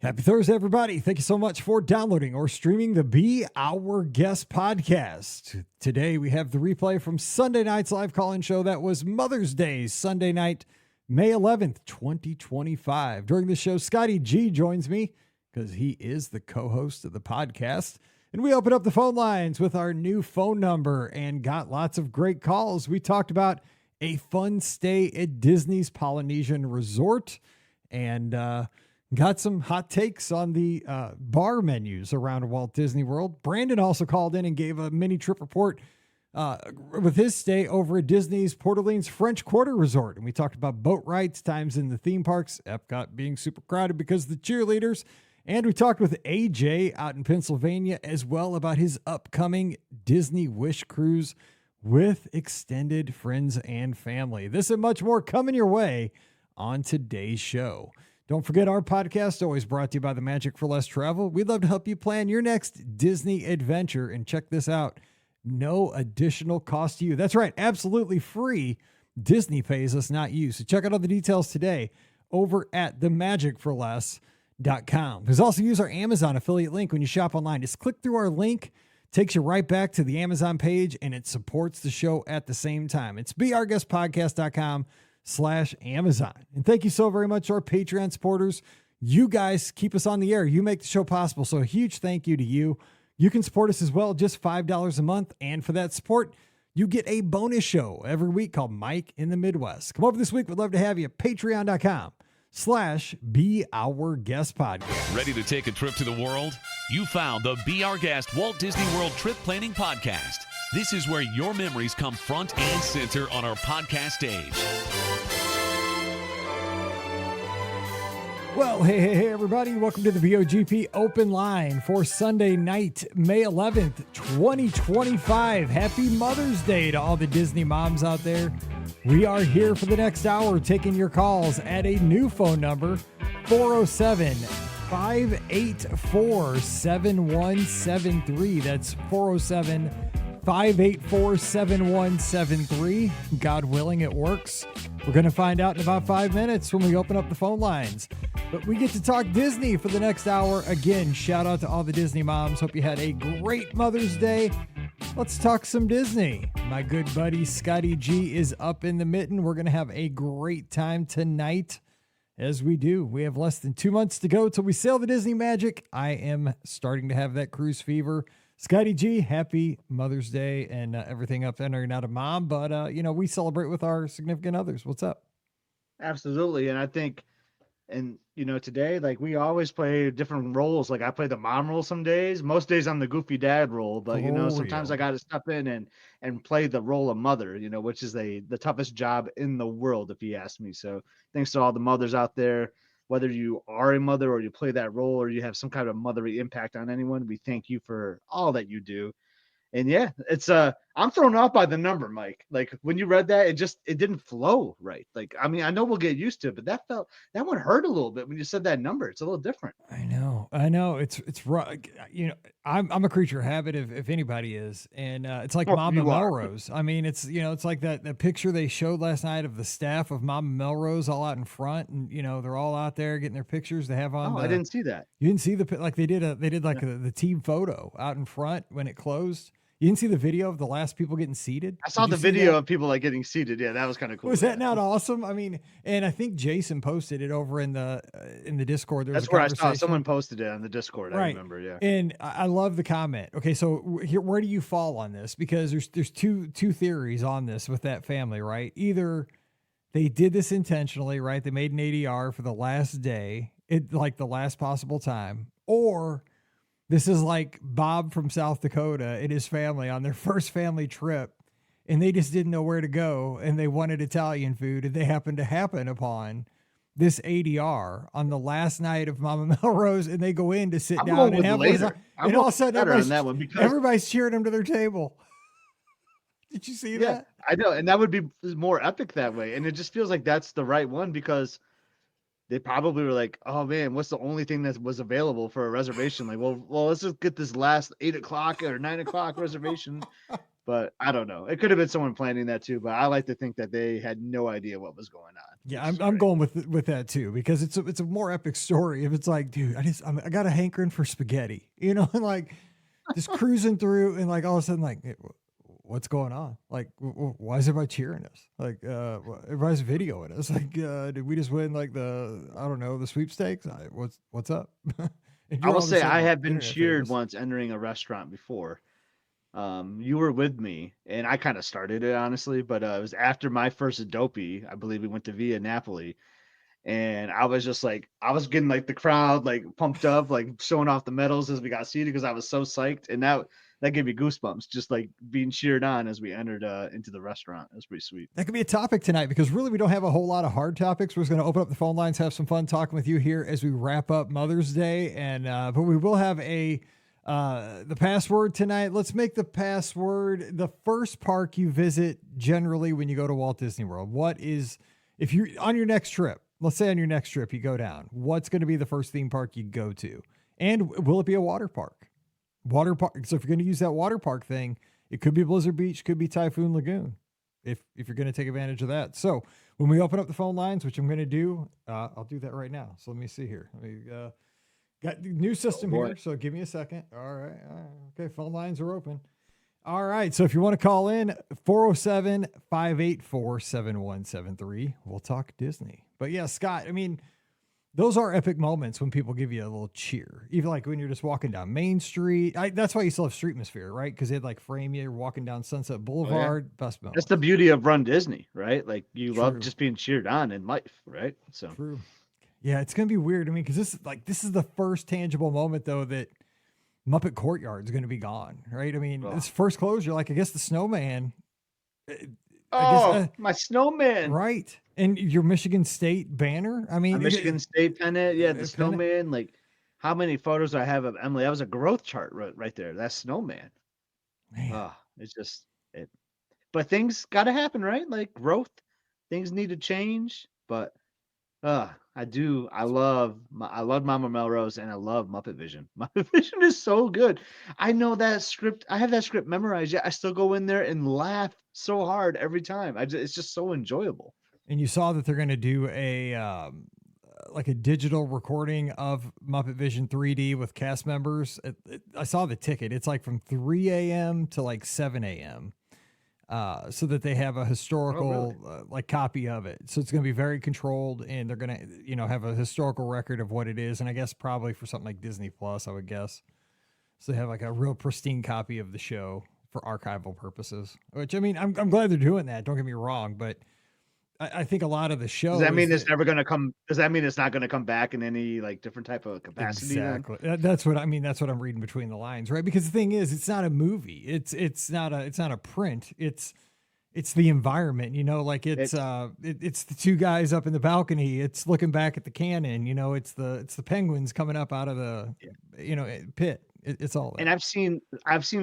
Happy Thursday, everybody. Thank you so much for downloading or streaming the Be Our Guest podcast. Today, we have the replay from Sunday night's live call-in show. That was Mother's Day, Sunday night, May 11th, 2025. During the show, Scotty G joins me because he is the co-host of the podcast. And we open up the phone lines with our new phone number and got lots of great calls. We talked about a fun stay at Disney's Polynesian Resort and, got some hot takes on the bar menus around Walt Disney World. Brandon also called in and gave a mini trip report with his stay over at Disney's Port Orleans French Quarter Resort. And we talked about boat rides, times in the theme parks, Epcot being super crowded because of the cheerleaders. And we talked with AJ out in Pennsylvania as well about his upcoming Disney Wish Cruise with extended friends and family. This and much more coming your way on today's show. Don't forget, our podcast always brought to you by the Magic for Less Travel. We'd love to help you plan your next Disney adventure. And check this out. No additional cost to you. That's right. Absolutely free. Disney pays us, not you. So check out all the details today over at themagicforless.com. There's also use our Amazon affiliate link when you shop online. Just click through our link. Takes you right back to the Amazon page, and it supports the show at the same time. It's beourguestpodcast.com/Amazon. And thank you so very much to our Patreon supporters. You guys keep us on the air. You make the show possible. So a huge thank you to you. You can support us as well, just $5 a month. And for that support, you get a bonus show every week called Mike in the Midwest. Come over this week. We'd love to have you at patreon.com/beourguestpodcast. Ready to take a trip to the world? You found the Be Our Guest Walt Disney World Trip Planning Podcast. This is where your memories come front and center on our podcast stage. Well, hey, everybody. Welcome to the BOGP Open Line for Sunday night, May 11th, 2025. Happy Mother's Day to all the Disney moms out there. We are here for the next hour taking your calls at a new phone number, 407-584-7173. That's 407-584-7173. God willing, it works. We're going to find out in about 5 minutes when we open up the phone lines. But we get to talk Disney for the next hour. Again, shout out to all the Disney moms. Hope you had a great Mother's Day. Let's talk some Disney. My good buddy Scotty G is up in the mitten. We're going to have a great time tonight. As we do, we have less than 2 months to go till we sail the Disney Magic. I am starting to have that cruise fever. Scotty G, happy Mother's Day and everything up there. You're not a mom, but we celebrate with our significant others. What's up? Absolutely. And I think, today, like, we always play different roles. Like, I play the mom role some days. Most days I'm the goofy dad role, but sometimes I got to step in and play the role of mother, which is the toughest job in the world, if you ask me. So thanks to all the mothers out there, whether you are a mother or you play that role or you have some kind of motherly impact on anyone, we thank you for all that you do. And yeah, it's I'm thrown off by the number, Mike. Like, when you read that, it didn't flow right. Like, I mean, I know we'll get used to it, but that one hurt a little bit when you said that number. It's a little different. I know. It's rough. I'm a creature of habit if anybody is, and it's like Mama Melrose. I mean, it's like that picture they showed last night of the staff of Mama Melrose all out in front, and they're all out there getting their pictures. They have on. I didn't see that. You didn't see they did the team photo out in front when it closed. You didn't see the video of the last people getting seated? I saw the video of people getting seated. Yeah, that was kind of cool. Was that not awesome? I mean, and I think Jason posted it over in the Discord. That's where I saw someone posted it on the Discord. Right. I remember. Yeah. And I love the comment. Okay, so here, where do you fall on this? Because there's two theories on this with that family, right? Either they did this intentionally, right? They made an ADR for the last day, like the last possible time, or this is like Bob from South Dakota and his family on their first family trip, and they just didn't know where to go, and they wanted Italian food, and they happened to happen upon this ADR on the last night of Mama Melrose, and they go in to sit down and have later. And all of a sudden, everybody's cheering them to their table. Did you see that? I know, and that would be more epic that way, and it just feels like that's the right one because they probably were like, oh man, what's the only thing that was available for a reservation? Like, well, let's just get this last 8 o'clock or 9 o'clock reservation. But I don't know. It could have been someone planning that too, but I like to think that they had no idea what was going on. Yeah, I'm going with that too, because it's a more epic story. If it's like, dude, I got a hankering for spaghetti, you know, and like just cruising through, and like all of a sudden, like, what's going on? Like, why is everybody cheering us? Like, everybody's videoing us. Like, did we just win like I don't know, the sweepstakes? What's up? I will all of a say I sudden have been internet cheered famous. once entering a restaurant before. You were with me, and I kind of started it honestly, but it was after my first Adobe. I believe we went to Via Napoli, and I was just like, I was getting like the crowd like pumped up, like showing off the medals as we got seated because I was so psyched, and that gave me goosebumps, just like being cheered on as we entered into the restaurant. It was pretty sweet. That could be a topic tonight, because really we don't have a whole lot of hard topics. We're just going to open up the phone lines, have some fun talking with you here as we wrap up Mother's Day, and but we will have the password tonight. Let's make the password the first park you visit generally when you go to Walt Disney World. What is, if you're on your next trip, let's say on your next trip you go down, what's going to be the first theme park you go to? And will it be a water park? Water park. So if you're going to use that water park thing, it could be Blizzard Beach, could be Typhoon Lagoon, if you're going to take advantage of that. So when we open up the phone lines, which I'm going to do, I'll do that right now. So let me see here. Let me, got the new system here, so give me a second. All right. Okay, phone lines are open. All right, so if you want to call in, 407-584-7173. We'll talk Disney. But yeah, Scott, I mean, those are epic moments when people give you a little cheer. Even like when you're just walking down Main Street. That's why you still have Streetmosphere, right? Because they'd like frame you walking down Sunset Boulevard. Oh, yeah. Best moments. That's the beauty of Run Disney, right? Like you love just being cheered on in life, right? So true. Yeah, it's gonna be weird. I mean, because this is the first tangible moment though that Muppet Courtyard is gonna be gone, right? I mean, it's first closure. Like, I guess the snowman. My snowman, right? And your Michigan State banner. I mean, Michigan State pennant. Yeah, the snowman. Like, how many photos I have of Emily? That was a growth chart right there. That snowman. Man, it's just it. But things got to happen, right? Like growth, things need to change. But I do. I love Mama Melrose, and I love Muppet Vision. Muppet Vision is so good. I know that script. I have that script memorized. Yet I still go in there and laugh so hard every time. It's just so enjoyable. And you saw that they're going to do a like a digital recording of Muppet Vision 3D with cast members. I saw the ticket. It's like from 3 a.m. to like 7 a.m. So that they have a historical like copy of it. So it's going to be very controlled, and they're going to, have a historical record of what it is. And I guess probably for something like Disney Plus, I would guess. So they have like a real pristine copy of the show for archival purposes, which, I mean, I'm glad they're doing that. Don't get me wrong, but I think a lot of the show. Does that mean it's never going to come? Does that mean it's not going to come back in any like different type of capacity? Exactly. That's what I mean. That's what I'm reading between the lines, right? Because the thing is, it's not a movie. It's not a print. It's the environment. Like it's the two guys up in the balcony. It's looking back at the cannon. It's the penguins coming up out of the pit. It's all that. And I've seen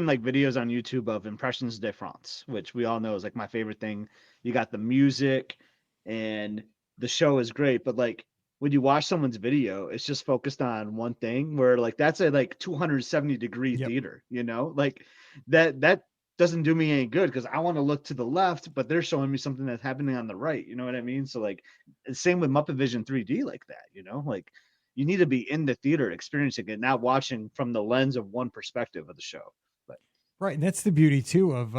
like videos on YouTube of Impressions de France, which we all know is like my favorite thing. You got the music and the show is great, but like when you watch someone's video, it's just focused on one thing, where like that's a like 270-degree theater, like that doesn't do me any good, because I want to look to the left, but they're showing me something that's happening on the right. You know what I mean? So like same with Muppet Vision 3D like that, like you need to be in the theater experiencing it, not watching from the lens of one perspective of the show. But right. And that's the beauty too of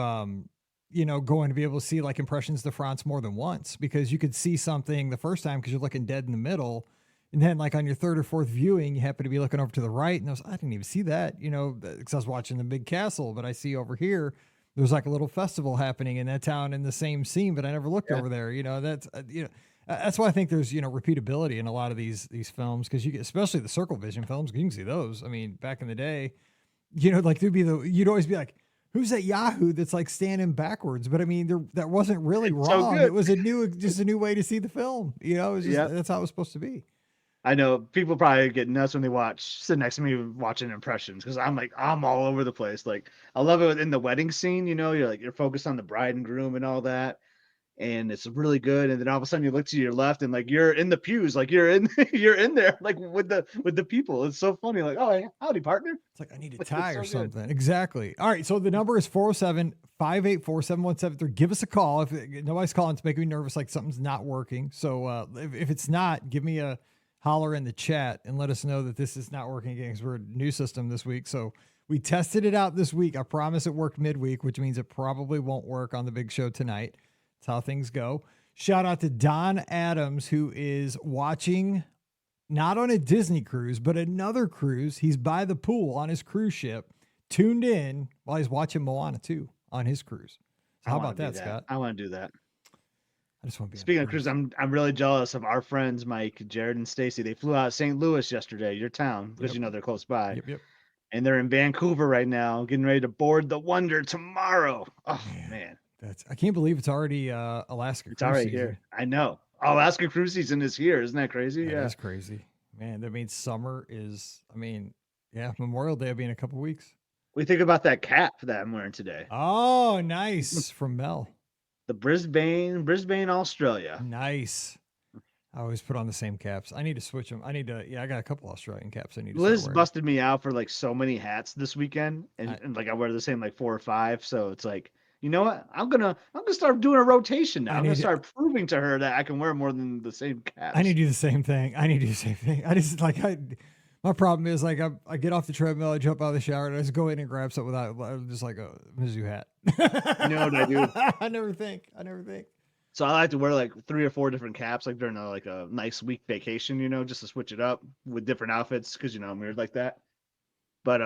going to be able to see like Impressions de France more than once, because you could see something the first time because you're looking dead in the middle. And then like on your third or fourth viewing, you happen to be looking over to the right, and I didn't even see that, because I was watching the big castle, but I see over here, there's like a little festival happening in that town in the same scene, but I never looked over there. That's why I think there's, repeatability in a lot of these films, because you get, especially the Circle Vision films, you can see those. I mean, back in the day, like you'd always be like, who's that Yahoo that's like standing backwards? But I mean, that wasn't really wrong. So it was just a new way to see the film. It was just, that's how it was supposed to be. I know people probably get nuts when they sit next to me watching Impressions, because I'm all over the place. Like I love it in the wedding scene, you're focused on the bride and groom and all that. and it's really good. And then all of a sudden you look to your left and like you're in the pews, like you're in you're in there like with the people. It's so funny. Like, oh, howdy, partner. It's like I need a Like, tie it's or so good. something. Exactly. All right. So the number is 407-584-7173. Give us a call. If nobody's calling, it's making me nervous, like something's not working. So if it's not, give me a holler in the chat and let us know that this is not working again, because we're a new system this week. So we tested it out this week. I promise it worked midweek, which means it probably won't work on the big show tonight. That's how things go. Shout out to Don Adams, who is watching not on a Disney cruise, but another cruise. He's by the pool on his cruise ship, tuned in while he's watching Moana 2 on his cruise. So how about that, Scott? I want to do that. I just want to be Speaking of cruise, I'm really jealous of our friends, Mike, Jared, and Stacy. They flew out of St. Louis yesterday, your town, because Yep. they're close by. Yep. And they're in Vancouver right now, getting ready to board the Wonder tomorrow. Oh man. I can't believe it's already Alaska It's cruise already season. here. I know. Alaska cruise season is here. Isn't that crazy? Yeah, that's crazy. Man, that means summer is, Memorial Day will be in a couple weeks. We think about that cap that I'm wearing today. Oh, nice. From Mel. The Brisbane, Australia. Nice. I always put on the same caps. I need to switch them. I got a couple Australian caps I need to Liz busted me out for like so many hats this weekend. And like I wear the same like 4 or 5. So it's like, you know what? I'm gonna start doing a rotation now. I'm gonna start proving to her that I can wear more than the same caps. I need to do the same thing. I just my problem is like I get off the treadmill, I jump out of the shower, and I just go in and grab something without just like a Mizzou hat. You know what I do? I never think. So I like to wear like 3 or 4 different caps, like during like a nice week vacation, just to switch it up with different outfits, because I'm weird like that. But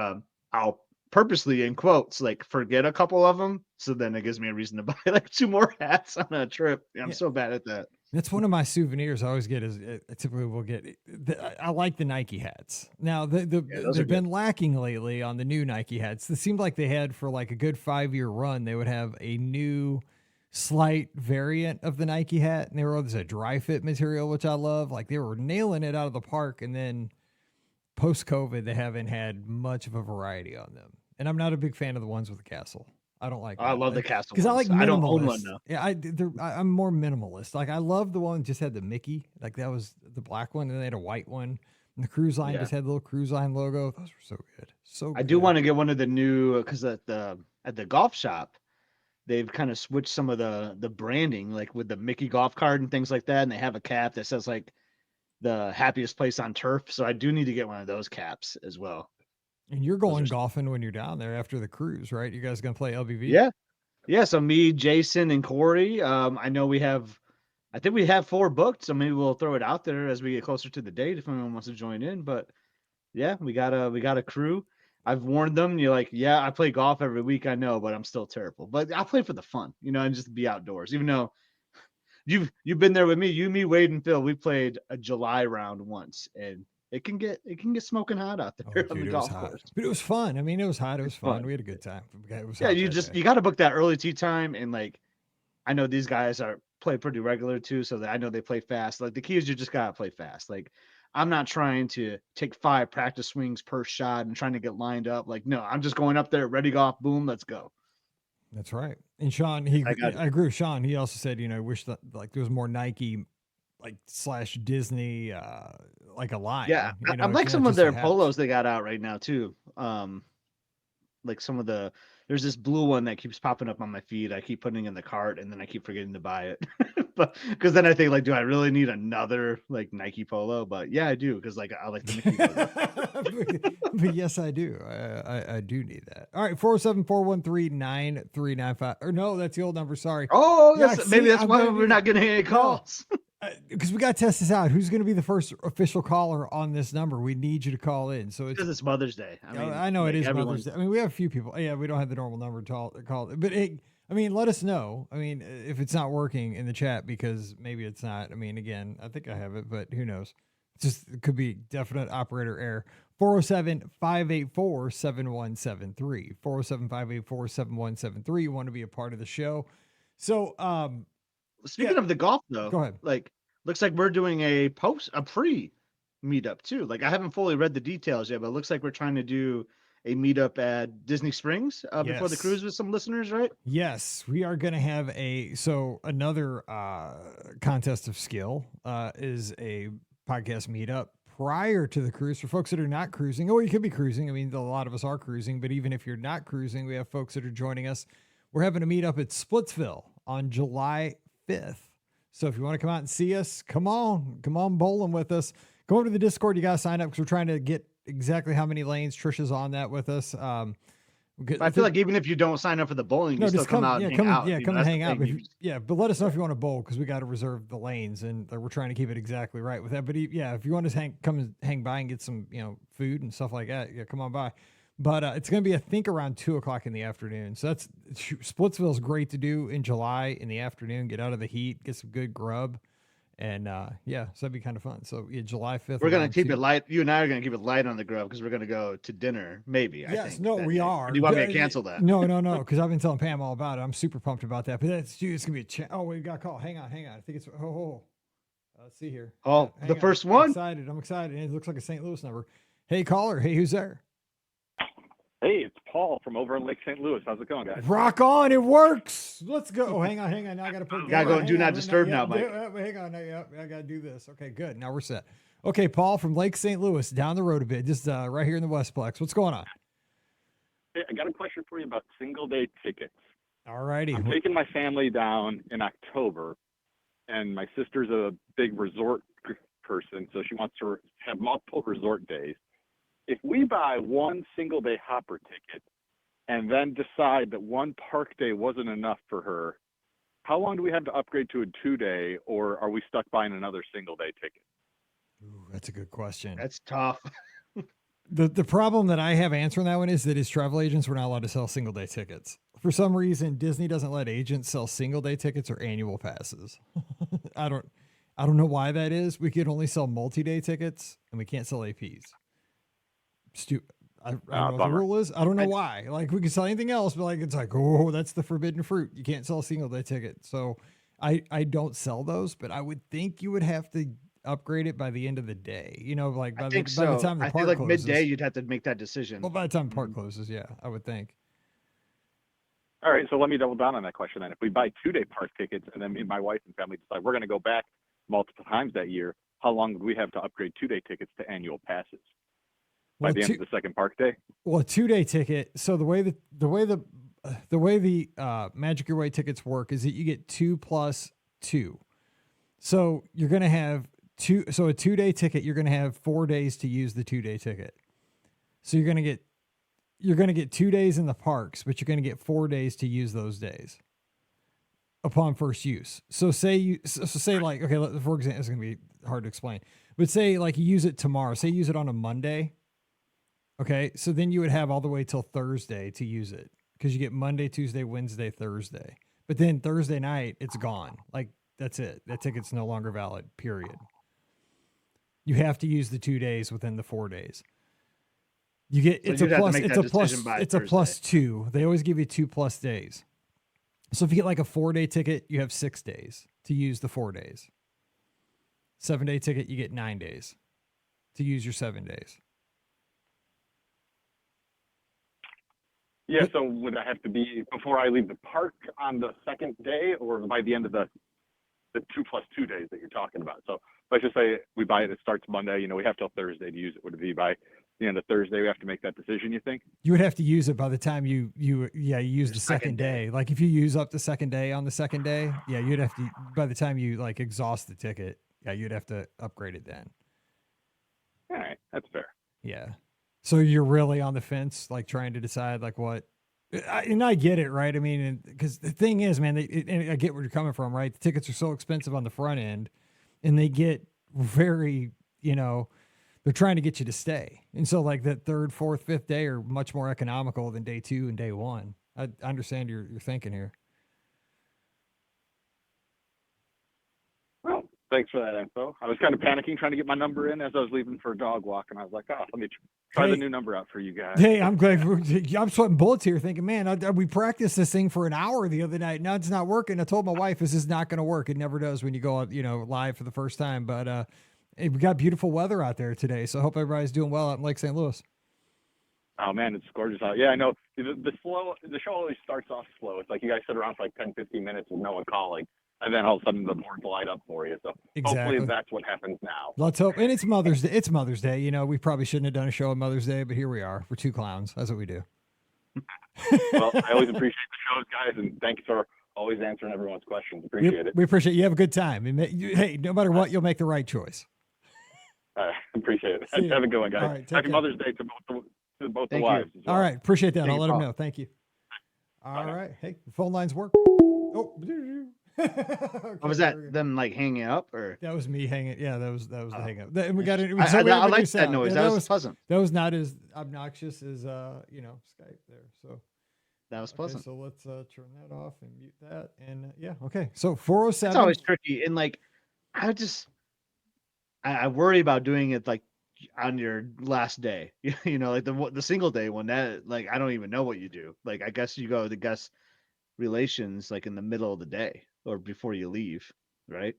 I'll purposely, in quotes, like forget a couple of them, so then it gives me a reason to buy like 2 more hats on a trip. I'm so bad at that. That's one of my souvenirs I always get. Is I typically will get. I like the Nike hats. Now they've been lacking lately on the new Nike hats. It seemed like they had for like a good 5-year run. They would have a new slight variant of the Nike hat, and they were a dry fit material, which I love. Like they were nailing it out of the park, and then post COVID, they haven't had much of a variety on them. And I'm not a big fan of the ones with the castle. I don't like. I love the castle because I like minimalist. I don't own one though. Yeah, I'm more minimalist. Like I love the one that just had the Mickey, like that was the black one, and they had a white one. And the cruise line just had the little cruise line logo. Those were so good. So good. I do want to get one of the new, because at the golf shop, they've kind of switched some of the branding, like with the Mickey golf cart and things like that, and they have a cap that says like the happiest place on turf. So I do need to get one of those caps as well. And you're going golfing when you're down there after the cruise, right? You guys gonna play LBV? Yeah. So me, Jason, and Corey. I know I think we have 4 booked, so maybe we'll throw it out there as we get closer to the date if anyone wants to join in. But yeah, we got a crew. I've warned them. You're like, yeah, I play golf every week. I know, but I'm still terrible. But I play for the fun, and just be outdoors. Even though you've been there with me, me, Wade, and Phil. We played a July round once, and it can get smoking hot out there on the golf course. But it was fun. I mean, it was hot. It was fun. We had a good time. It was you got to book that early tee time, and like I know these guys play pretty regular too, so that I know they play fast. Like the key is you just gotta play fast. Like I'm not trying to take 5 practice swings per shot and trying to get lined up. Like no, I'm just going up there, ready golf, boom, let's go. That's right. And Sean, I agree with Sean. He also said, I wish that like there was more Nike like / Disney like a line. Yeah, I like some of their polos they got out right now too. Like some of there's this blue one that keeps popping up on my feed. I keep putting in the cart and then I keep forgetting to buy it. But because then I think like, do I really need another like Nike polo? But yeah, I do, because like I like the Mickey polo. But yes, I do. I do need that. All right, 407-413-9395. Or no, that's the old number. Sorry. Oh, maybe that's why we're not getting any calls. Because we got to test this out. Who's going to be the first official caller on this number? We need you to call in. So because it's Mother's Day. I know it is Mother's Day. I mean, we have a few people. Yeah, we don't have the normal number to call. But let us know. I mean, if it's not working in the chat, because maybe it's not. I mean, again, I think I have it, but who knows? It could be definite operator error. 407-584-7173. 407-584-7173. You want to be a part of the show. So, speaking of the golf, though, go ahead. Like, looks like we're doing a pre meetup too. Like, I haven't fully read the details yet, but it looks like we're trying to do meetup at Disney Springs before the Yes. cruise with some listeners, right? Yes, we are going to have another contest of skill is a podcast meetup prior to the cruise for folks that are not cruising. Or you could be cruising. I mean, a lot of us are cruising, but even if you're not cruising, we have folks that are joining us. We're having a meetup at Splitsville on July 5th. So if you want to come out and see us, come on bowling with us. Go over to the Discord. You got to sign up because we're trying to get exactly how many lanes. Trisha's on that with us. I feel like even if you don't sign up for the bowling, you still come out and hang out. Come and hang out. But let us know if you want to bowl because we got to reserve the lanes and we're trying to keep it exactly right with that. But if you want to come and hang by and get some food and stuff like that, come on by. But it's going to be I think around 2:00 in the afternoon. So Splitsville is great to do in July in the afternoon. Get out of the heat, get some good grub. And so that'd be kind of fun. So July 5th. We're gonna keep it light. You and I are gonna keep it light on the grub because we're gonna go to dinner. Maybe. I think, we are. Or do you want me to cancel that? No. Because I've been telling Pam all about it. I'm super pumped about that. But it's gonna be a. We got a call. Hang on. I think it's. Let's see here. Oh, the first one. I'm excited. It looks like a St. Louis number. Hey, caller. Hey, who's there? Hey, it's Paul from over in Lake St. Louis. How's it going, guys? Rock on. It works. Let's go. Oh, hang on. Now I got to put. Gotta go and do not disturb now, Mike. Hang on. I got to do this. Okay, good. Now we're set. Okay, Paul from Lake St. Louis, down the road a bit, just right here in the Westplex. What's going on? Hey, I got a question for you about single-day tickets. All righty. I'm taking my family down in October, and my sister's a big resort person, so she wants to have multiple resort days. If we buy one single-day hopper ticket and then decide that one park day wasn't enough for her, how long do we have to upgrade to a 2-day, or are we stuck buying another single-day ticket? Ooh, that's a good question. That's tough. The problem that I have answering that one is that as travel agents, we're not allowed to sell single-day tickets. For some reason, Disney doesn't let agents sell single-day tickets or annual passes. I don't know why that is. We can only sell multi-day tickets, and we can't sell APs. I don't know what the rule is. I don't know why. Like we can sell anything else, but it's like, oh, that's the forbidden fruit. You can't sell a single day ticket. So I don't sell those, but I would think you would have to upgrade it by the end of the day. By the time the park feel like closes. midday you'd have to make that decision. Well, by the time the park closes, yeah, I would think. All right, so let me double down on that question then. If we buy 2-day park tickets and then me and my wife and family decide we're going to go back multiple times that year, how long would we have to upgrade 2-day tickets to annual passes? By the end of the second park day? Well, a 2-day ticket. So the way the Magic Your Way tickets work is that you get 2 plus 2. So you're going to have a 2-day ticket, you're going to have 4 days to use the 2-day ticket. So you're going to get 2 days in the parks, but you're going to get 4 days to use those days upon first use. So say like, okay, for example, it's going to be hard to explain, but say like you use it tomorrow, say you use it on a Monday. Okay, so then you would have all the way till Thursday to use it because you get Monday, Tuesday, Wednesday, Thursday. But then Thursday night, it's gone. Like, that's it. That ticket's no longer valid, period. You have to use the 2 days within the 4 days. You get it's a plus 2. They always give you 2+ days. So if you get like a 4-day ticket, you have 6 days to use the 4 days. 7-day ticket, you get 9 days to use your 7 days. Yeah, so would that have to be before I leave the park on the second day or by the end of the 2 plus 2 days that you're talking about? So let's just say we buy it starts Monday, we have till Thursday to use it. Would it be by the end of Thursday we have to make that decision, you think? You would have to use it by the time you use the second day. Like if you use up the second day on the second day, you'd have to, by the time you like exhaust the ticket, you'd have to upgrade it then. All right, that's fair. Yeah. So you're really on the fence, like trying to decide like what, and I get it, right? I mean, because the thing is, man, and I get where you're coming from, right? The tickets are so expensive on the front end and they get very, they're trying to get you to stay. And so like that 3rd, 4th, 5th day are much more economical than day 2 and day 1. I understand your thinking here. Well, thanks for that info. I was kind of panicking trying to get my number in as I was leaving for a dog walk, and I was like, let me try the new number out for you guys. Hey, I'm glad. I'm sweating bullets here thinking, man, we practiced this thing for an hour the other night. Now it's not working. I told my wife this is not going to work. It never does when you go, live for the first time. But we got beautiful weather out there today, so I hope everybody's doing well out in Lake St. Louis. Oh man, it's gorgeous out. Yeah, I know. The show always starts off slow. It's like you guys sit around for like 10, 15 minutes with no one calling, and then all of a sudden the boards light up for you. So Exactly. hopefully that's what happens now. Let's hope. And it's Mother's Day. It's Mother's Day. You know, we probably shouldn't have done a show on Mother's Day, but here we are. We're two clowns. That's what we do. Well, I always appreciate the shows, guys, and thanks for always answering everyone's questions. Appreciate it. We appreciate you. Have a good time. Hey, no matter what, you'll make the right choice. Appreciate it. Have a good one, guys. All right, Happy Mother's Day to both the wives. Well. All right. Appreciate that. I'll let them know. Thank you. All right. Hey, the phone lines work. Oh, okay, what was that? Them like hanging up, or that was me hanging? Yeah, that was the hang up. And we got it. I like that noise. Yeah, that was pleasant. That was not as obnoxious as Skype there. So that was pleasant. So let's turn that off and mute that. And okay. So 407. It's always tricky, and like I worry about doing it like on your last day. Like the single day one. That like I don't even know what you do. Like I guess you go to guest relations like in the middle of the day or before you leave, right?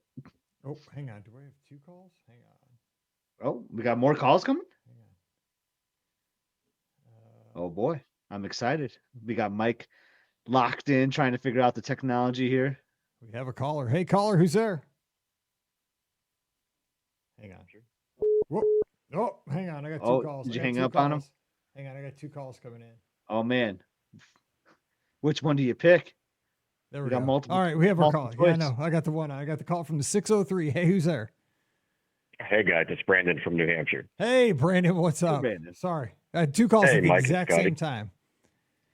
Oh, hang on. Do we have 2 calls? Hang on. Oh, we got more calls coming? Hang on. Oh boy, I'm excited. We got Mike locked in trying to figure out the technology here. We have a caller. Hey, caller, who's there? Hang on. Whoop. Oh, hang on. I got 2 calls. Did you hang up on him? Hang on. I got 2 calls coming in. Oh, man. Which one do you pick? There we go. Got multiple. All right. We have our call. Choice. Yeah, no, I got the one. I got the call from the 603. Hey, who's there? Hey, guys. It's Brandon from New Hampshire. Hey, Brandon. What's up? Brandon. Sorry. I had 2 calls at the exact same time.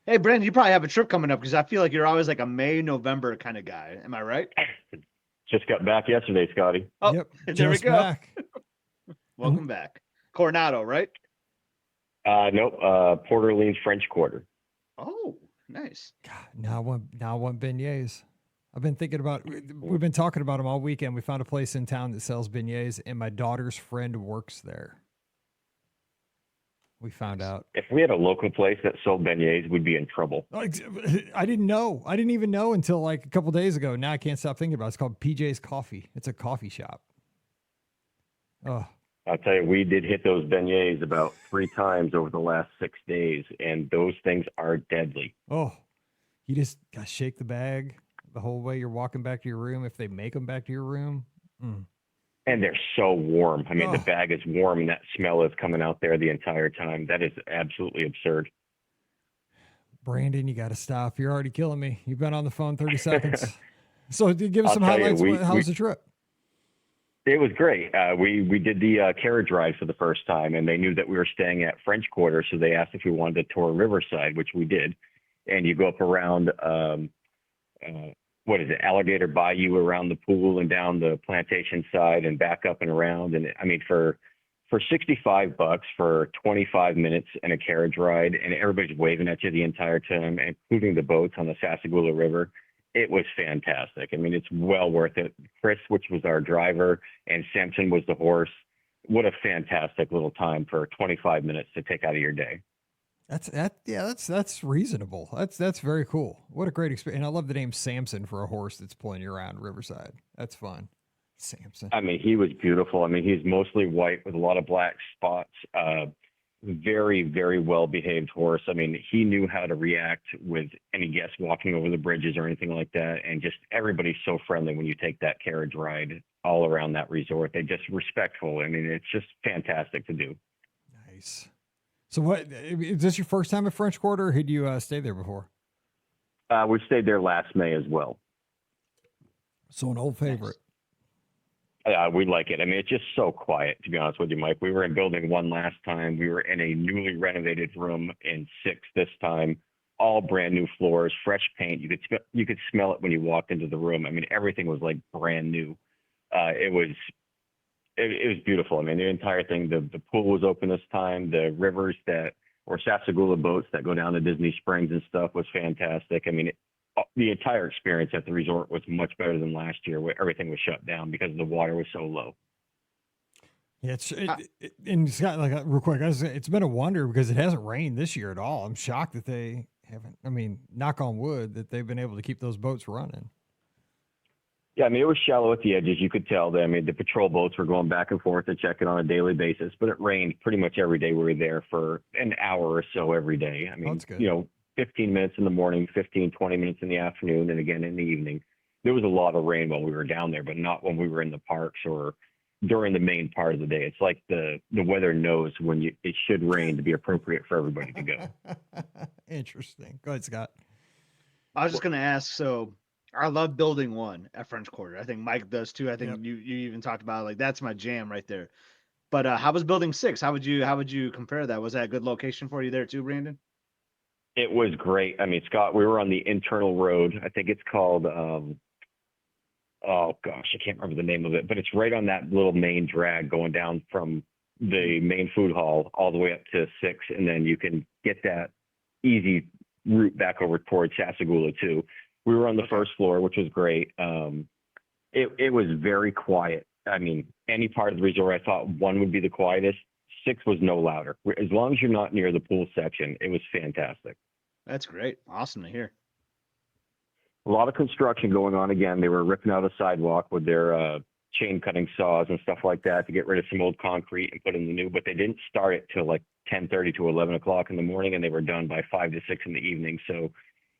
Hey, Brandon, you probably have a trip coming up because I feel like you're always like a May, November kind of guy. Am I right? Just got back yesterday, Scotty. Oh, yep. There we go. Back. Welcome back. Coronado, right? Nope. Port Orleans French Quarter. Oh, nice. God, now I want beignets. I've been thinking about. We've been talking about them all weekend. We found a place in town that sells beignets, and my daughter's friend works there. We found out. If we had a local place that sold beignets, we'd be in trouble. I didn't know. I didn't even know until like a couple days ago. Now I can't stop thinking about it. It's called PJ's Coffee. It's a coffee shop. Oh. I'll tell you, we did hit those beignets about 3 times over the last 6 days, and those things are deadly. Oh, you just got to shake the bag the whole way you're walking back to your room. If they make them back to your room. And they're so warm. I mean, the bag is warm, and that smell is coming out there the entire time. That is absolutely absurd. Brandon, you got to stop. You're already killing me. You've been on the phone 30 seconds. So give us some highlights. How was the trip? It was great. We did the carriage ride for the first time, and they knew that we were staying at French Quarter, so they asked if we wanted to tour Riverside, which we did. And you go up around, Alligator Bayou around the pool and down the plantation side and back up and around. And I mean, for $65 for 25 minutes and a carriage ride, and everybody's waving at you the entire time, including the boats on the Sassagoula River. It was fantastic. I mean, it's well worth it. Chris, which was our driver, and Samson was the horse. What a fantastic little time for 25 minutes to take out of your day. That's reasonable. That's very cool. What a great experience. And I love the name Samson for a horse that's pulling you around Riverside. That's fun. Samson. I mean, he was beautiful. I mean, he's mostly white with a lot of black spots. Very, very well-behaved horse. I mean, he knew how to react with any guests walking over the bridges or anything like that. And just everybody's so friendly when you take that carriage ride all around that resort. They're just respectful. I mean, it's just fantastic to do. Nice. So what, is this your first time at French Quarter, or had you stayed there before? We stayed there last May as well. So an old favorite. We like it. I mean, it's just so quiet, to be honest with you, Mike. We were in building 1 last time. We were in a newly renovated room in 6 this time. All brand new floors, fresh paint. You could smell it when you walked into the room. I mean, everything was like brand new. It was beautiful. I mean, the entire thing. The pool was open this time. The rivers or Sassagoula boats that go down to Disney Springs and stuff was fantastic. I mean, the entire experience at the resort was much better than last year, where everything was shut down because the water was so low. Yeah, and Scott, real quick, it's been a wonder because it hasn't rained this year at all. I'm shocked that they haven't. I mean, knock on wood, that they've been able to keep those boats running. Yeah, I mean, it was shallow at the edges. You could tell that. I mean, the patrol boats were going back and forth to check it on a daily basis, but it rained pretty much every day. We were there for an hour or so every day. I mean, that's good. 15 minutes in the morning, 15, 20 minutes in the afternoon, and again in the evening. There was a lot of rain while we were down there, but not when we were in the parks or during the main part of the day. It's like the weather knows when it should rain to be appropriate for everybody to go. Interesting. Go ahead, Scott. I was just gonna ask. So I love building one at French Quarter. I think Mike does too. I think Yep. you even talked about like that's my jam right there. But how was building 6? How would you compare that? Was that a good location for you there too, Brandon? It was great. I mean, Scott, we were on the internal road. I think it's called, oh gosh, I can't remember the name of it, but it's right on that little main drag going down from the main food hall all the way up to 6. And then you can get that easy route back over towards Sassagoula too. We were on the first floor, which was great. It was very quiet. I mean, any part of the resort, I thought 1 would be the quietest. 6 was no louder. As long as you're not near the pool section, it was fantastic. That's great. Awesome to hear. A lot of construction going on again. They were ripping out a sidewalk with their chain cutting saws and stuff like that to get rid of some old concrete and put in the new, but they didn't start it till like 10:30 to 11 o'clock in the morning, and they were done by 5 to 6 in the evening. So,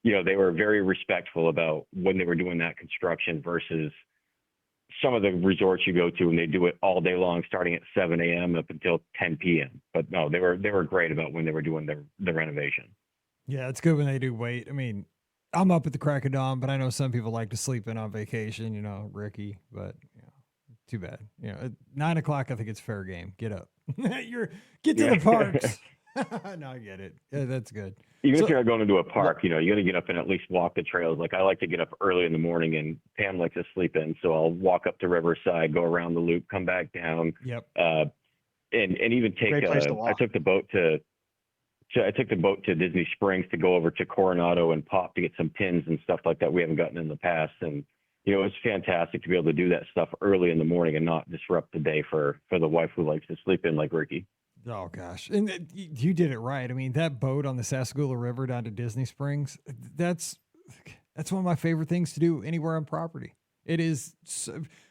they were very respectful about when they were doing that construction versus some of the resorts you go to and they do it all day long, starting at 7 a.m. up until 10 p.m. But no, they were great about when they were doing the renovation. Yeah, it's good when they do wait. I mean, I'm up at the crack of dawn, but I know some people like to sleep in on vacation, Ricky, but too bad. At 9 o'clock, I think it's fair game. Get up. Get to the parks. No, I get it. Yeah, that's good. Even if you're not going into a park, you got to get up and at least walk the trails. Like I like to get up early in the morning, and Pam likes to sleep in, so I'll walk up to Riverside, go around the loop, come back down. Yep. And even take. I took the boat to Disney Springs to go over to Coronado and Pop to get some pins and stuff like that we haven't gotten in the past. And it's fantastic to be able to do that stuff early in the morning and not disrupt the day for the wife who likes to sleep in like Ricky. Oh gosh. And you did it right. I mean, that boat on the Sassagoula River down to Disney Springs, that's one of my favorite things to do anywhere on property. It is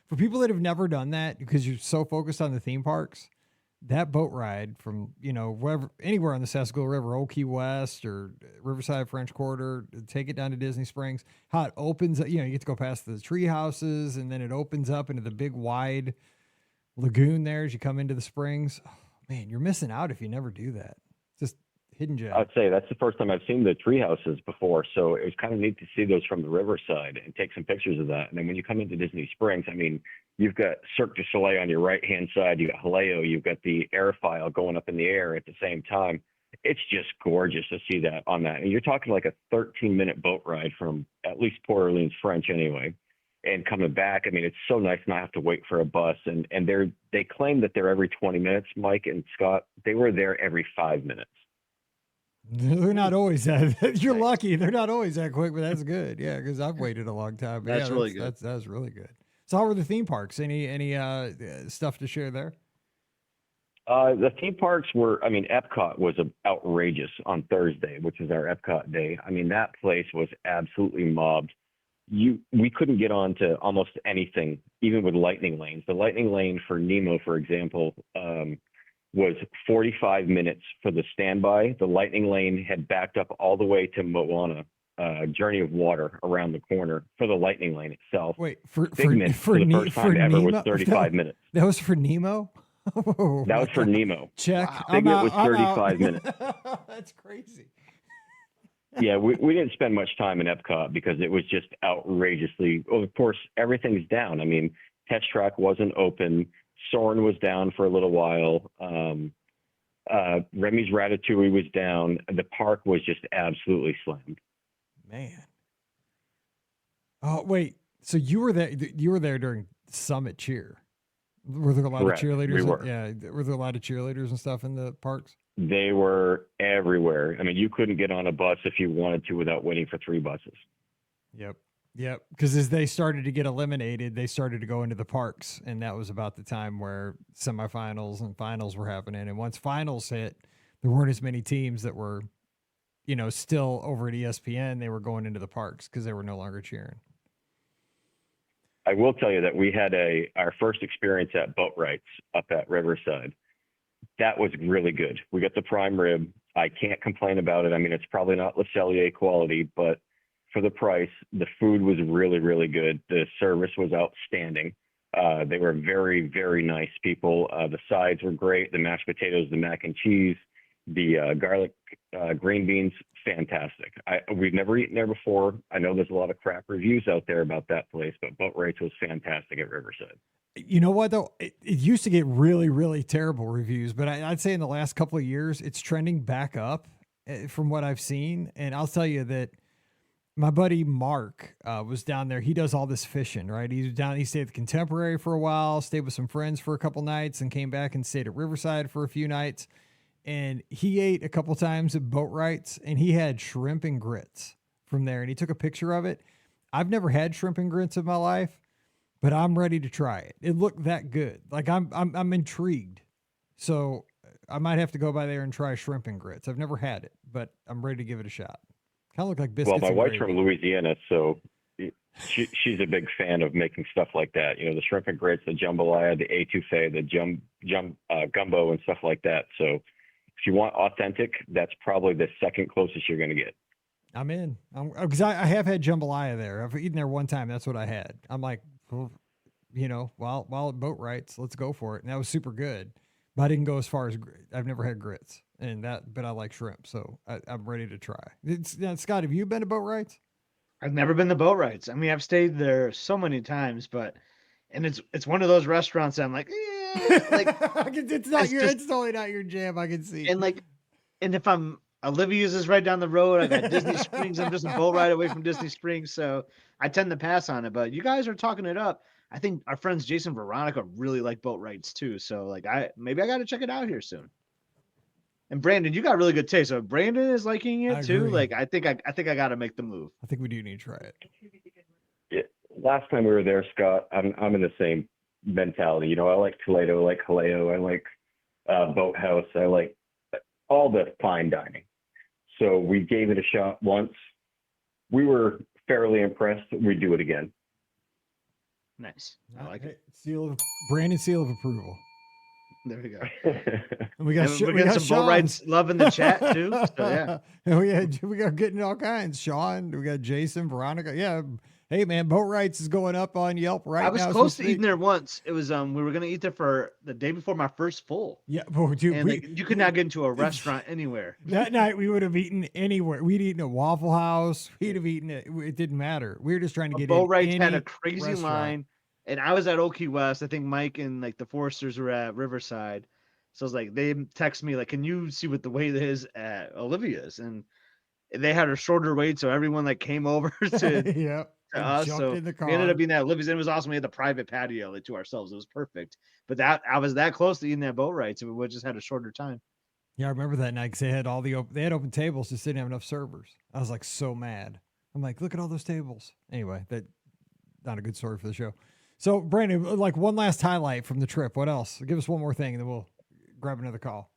for people that have never done that because you're so focused on the theme parks. That boat ride from, anywhere on the Sassagoula River, Old Key West or Riverside French Quarter, take it down to Disney Springs, how it opens, you get to go past the tree houses and then it opens up into the big wide lagoon there as you come into the springs. Oh, man, you're missing out if you never do that. Just hidden gem. I'd say that's the first time I've seen the tree houses before. So it was kind of neat to see those from the riverside and take some pictures of that. And then when you come into Disney Springs, I mean, you've got Cirque du Soleil on your right-hand side. You got Haleo. You've got the airfoil going up in the air at the same time. It's just gorgeous to see that on that. And you're talking like a 13-minute boat ride from at least Port Orleans French anyway. And coming back, I mean, it's so nice not have to wait for a bus. And they claim that they're every 20 minutes, Mike and Scott. They were there every 5 minutes. They're not always that. You're lucky. They're not always that quick, but that's good. Yeah, because I've waited a long time. But that's really good. That's really good. So how were the theme parks? Any stuff to share there? The theme parks were, I mean, Epcot was outrageous on Thursday, which is our Epcot day. I mean, that place was absolutely mobbed. We couldn't get on to almost anything, even with lightning lanes. The lightning lane for Nemo, for example, was 45 minutes for the standby. The lightning lane had backed up all the way to Moana, Journey of Water around the corner for the lightning lane itself. Wait, for the first time ever was 35 minutes. That was for Nemo? Oh, that was for Nemo. Check. Wow. Figment was 35 minutes. That's crazy. Yeah, we didn't spend much time in Epcot because it was just outrageously. Well, of course, everything's down. I mean, Test Track wasn't open. Soarin' was down for a little while. Remy's Ratatouille was down. The park was just absolutely slammed. Man. Oh, wait. So you were there? You were there during Summit Cheer? Were there a lot Correct. of cheerleaders? We were. Yeah. Were there a lot of cheerleaders and stuff in the parks? They were everywhere. I mean, you couldn't get on a bus if you wanted to without waiting for 3 buses. Yep. Because as they started to get eliminated, they started to go into the parks. And that was about the time where semifinals and finals were happening. And once finals hit, there weren't as many teams that were, still over at ESPN. They were going into the parks because they were no longer cheering. I will tell you that we had our first experience at Boat Rights up at Riverside. That was really good. We got the prime rib. I can't complain about it. I mean, it's probably not Le Cellier quality, but for the price, the food was really, really good. The service was outstanding. They were very, very nice people. The sides were great. The mashed potatoes, the mac and cheese, the garlic green beans, fantastic. We've never eaten there before. I know there's a lot of crap reviews out there about that place, but Boat Rights was fantastic at Riverside. You know what, though? It used to get really, really terrible reviews, but I'd say in the last couple of years, it's trending back up from what I've seen. And I'll tell you that my buddy Mark was down there. He does all this fishing, right? He stayed at the Contemporary for a while, stayed with some friends for a couple nights, and came back and stayed at Riverside for a few nights. And he ate a couple times at Boat Rights, and he had shrimp and grits from there. And he took a picture of it. I've never had shrimp and grits in my life, but I'm ready to try it. It looked that good. Like I'm intrigued. So I might have to go by there and try shrimp and grits. I've never had it, but I'm ready to give it a shot. Kind of look like biscuits. Well, my wife's gravy. from Louisiana, so she's a big fan of making stuff like that. You know, the shrimp and grits, the jambalaya, the etouffee, the gumbo and stuff like that. So if you want authentic, that's probably the second closest you're going to get. I'm in. Because I have had jambalaya there. I've eaten there one time. That's what I had. I'm like, well, you know, while at Boat Rights, let's go for it. And that was super good. But I didn't go as far as I've never had grits, but I like shrimp, so I'm ready to try. Scott, have you been to Boat Rights? I've never been to Boat Rights. I mean, I've stayed there so many times, and it's one of those restaurants that I'm like, like it's totally not your jam. I can see. And if Olivia's is right down the road. I got Disney Springs. I'm just a boat ride away from Disney Springs, so I tend to pass on it. But you guys are talking it up. I think our friends Jason and Veronica really like Boat Rights too. So maybe I got to check it out here soon. And Brandon, you got really good taste. So if Brandon is liking it too, I think I got to make the move. I think we do need to try it. Yeah. Last time we were there, Scott, I'm in the same mentality. You know, I like Toledo, I like Jaleo, I like Boathouse, I like all the fine dining. So we gave it a shot once. We were fairly impressed. We'd do it again. Nice. I like it. Brandon seal of approval. There we go. And we got some Boat Rights love in the chat too. So yeah. And we got getting all kinds. Sean, we got Jason, Veronica. Yeah. Hey man, Boat Rights is going up on Yelp right now. I was close to eating there once. It was we were gonna eat there for the day before my first full. Yeah, but dude, you could not get into a restaurant anywhere. That night we would have eaten anywhere. We'd eaten at Waffle House. We'd have eaten it didn't matter. We were just trying to get Boat in. Rights had a crazy restaurant. line, and I was at Old Key West. I think Mike and the Foresters were at Riverside. So I was like, they text me can you see what the wait is at Olivia's? And they had a shorter wait, so everyone came over to yeah. To us, so in the car. We ended up being at Olivia's, and it was awesome. We had the private patio to ourselves. It was perfect. But I was that close to eating that Boat Rights, and we just had a shorter time. Yeah, I remember that night because they had they had open tables, just didn't have enough servers. I was so mad. I'm like, look at all those tables. Anyway, that not a good story for the show. So Brandon, one last highlight from the trip. What else? Give us one more thing, and then we'll grab another call.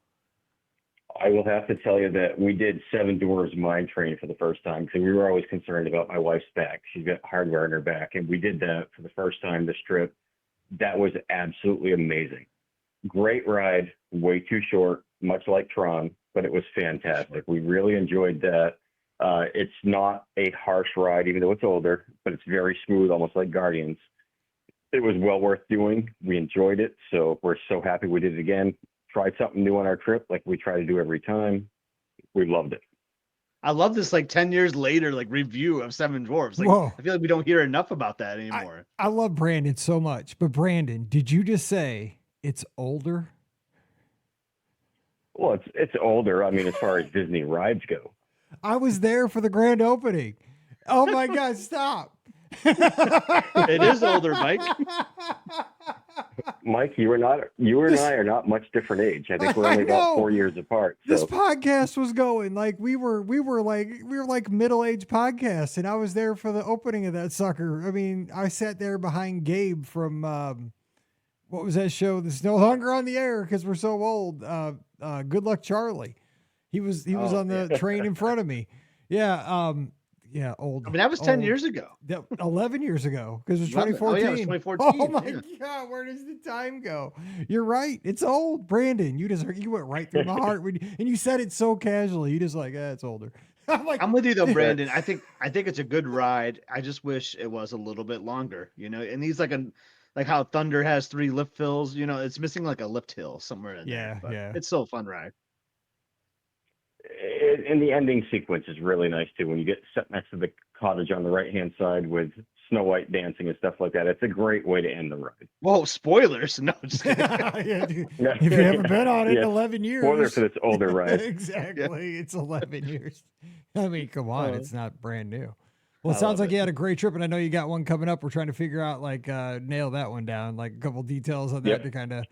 I will have to tell you that we did 7 doors mind training for the first time because we were always concerned about my wife's back. She's got hardware in her back, and we did that for the first time this trip. That was absolutely amazing. Great ride, way too short, much like Tron, but it was fantastic. We really enjoyed that. It's not a harsh ride, even though it's older, but it's very smooth, almost like Guardians. It was well worth doing. We enjoyed it, so we're so happy we did it again. Tried something new on our trip like we try to do every time. We loved it. I love this 10 years later review of Seven Dwarfs. I feel like we don't hear enough about that anymore. I love Brandon so much. But Brandon, did you just say it's older? Well, it's older. I mean, as far as Disney rides go. I was there for the grand opening. Oh my God, stop. It is older, Mike. Mike, you and I are not much different age. I think we're only about 4 years apart. So. This podcast was going we were middle-aged podcasts, and I was there for the opening of that sucker. I mean, I sat there behind Gabe from what was that show? There's no longer on the air because we're so old. Good Luck Charlie. He was on the train in front of me. Yeah. Yeah, old. I mean, that was 10 old. years ago. 11 years ago, because it was 11. 2014. Oh, yeah, it was 2014. Oh my Yeah. God, where does the time go? You're right. It's old, Brandon. You went right through my heart and you said it so casually. You just like, it's older. I'm like, I'm with you though, Brandon. I think it's a good ride. I just wish it was a little bit longer, and he's like how Thunder has 3 lift fills, it's missing like a lift hill somewhere in there. But yeah. it's still a fun ride. And the ending sequence is really nice too. When you get set next to the cottage on the right-hand side with Snow White dancing and stuff like that, it's a great way to end the ride. Whoa, spoilers! No, just kidding. Yeah, dude. If you haven't been on it in 11 years, spoiler for this older ride. Exactly, it's 11 years. I mean, come on, it's not brand new. Well, it sounds like you had a great trip, and I know you got one coming up. We're trying to figure out, nail that one down, like a couple details on that to kind of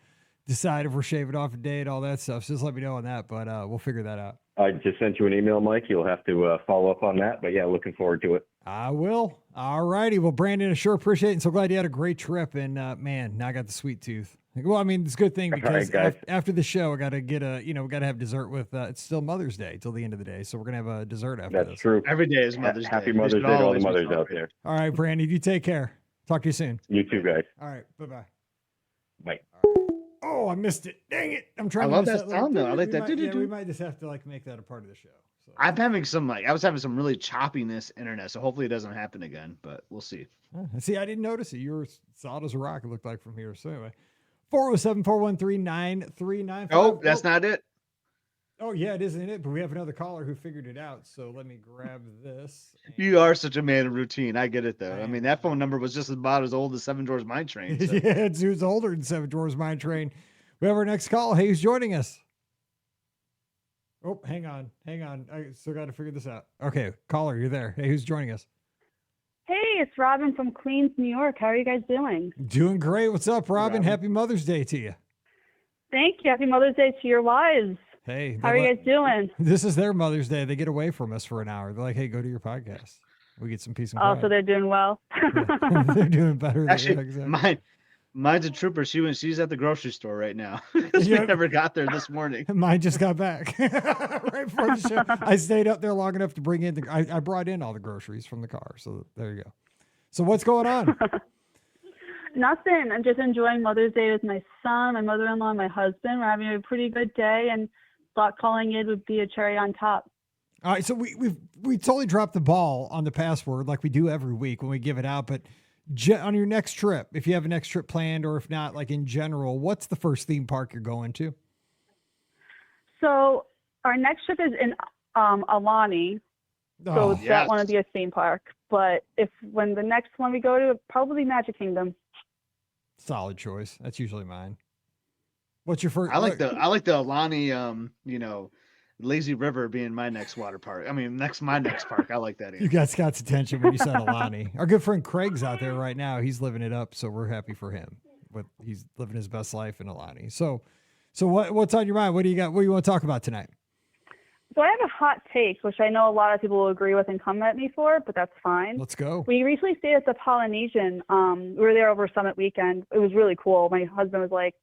decide if we're shaving off a date, all that stuff. So just let me know on that, but we'll figure that out. I just sent you an email, Mike. You'll have to follow up on that. But yeah, looking forward to it. I will. All righty. Well, Brandon, I sure appreciate it. And so glad you had a great trip. And man, now I got the sweet tooth. Well, I mean, it's a good thing because after the show, I got to get we got to have dessert with, it's still Mother's Day till the end of the day. So we're going to have a dessert after this. That's true. Every day is Mother's Day. Happy Mother's Day to all the mothers out there. All right, Brandon, you take care. Talk to you soon. You too, guys. All right. Bye-bye. Bye. Oh, I missed it. Dang it. I'm trying I love that sound though. I like that. We might just have to make that a part of the show. So. I was having some really choppiness internet, so hopefully it doesn't happen again, but we'll see. See, I didn't notice it. You were solid as a rock, it looked like from here. So anyway, 407-413-9395. Oh, that's not it. Oh, yeah, it isn't it? But we have another caller who figured it out. So let me grab this. You are such a man of routine. I get it, though. I mean, that phone number was just about as old as Seven Dwarfs Mine Train. So. Yeah, it's older than Seven Dwarfs Mine Train. We have our next call. Hey, who's joining us? Oh, hang on. I still got to figure this out. Okay, caller, you're there. Hey, who's joining us? Hey, it's Robin from Queens, New York. How are you guys doing? Doing great. What's up, Robin? Happy Mother's Day to you. Thank you. Happy Mother's Day to your wives. Hey. How are you guys doing? This is their Mother's Day. They get away from us for an hour. They're like, hey, go to your podcast. We get some peace and quiet. Oh, so they're doing well. Yeah. They're doing better. Actually, mine's a trooper. She's at the grocery store right now. We never got there this morning. Mine just got back right before the show. I stayed up there long enough to bring in I brought in all the groceries from the car. So there you go. So what's going on? Nothing. I'm just enjoying Mother's Day with my son, my mother-in-law, and my husband. We're having a pretty good day, and thought calling it would be a cherry on top. All right, so we totally dropped the ball on the password like we do every week when we give it out. But on your next trip, if you have a next trip planned, or if not, like in general, what's the first theme park you're going to? So our next trip is in Alani. So that one would be a theme park. But when the next one we go to, probably Magic Kingdom. Solid choice. That's usually mine. What's your first? I like the Alani, Lazy River being my next water park. I mean, my next park. I like that. You got Scott's attention when you said Alani. Our good friend Craig's out there right now. He's living it up, so we're happy for him. He's living his best life in Alani. So what's on your mind? What do you got? What do you want to talk about tonight? So I have a hot take, which I know a lot of people will agree with and come at me for, but that's fine. Let's go. We recently stayed at the Polynesian. We were there over Summit weekend. It was really cool. My husband was like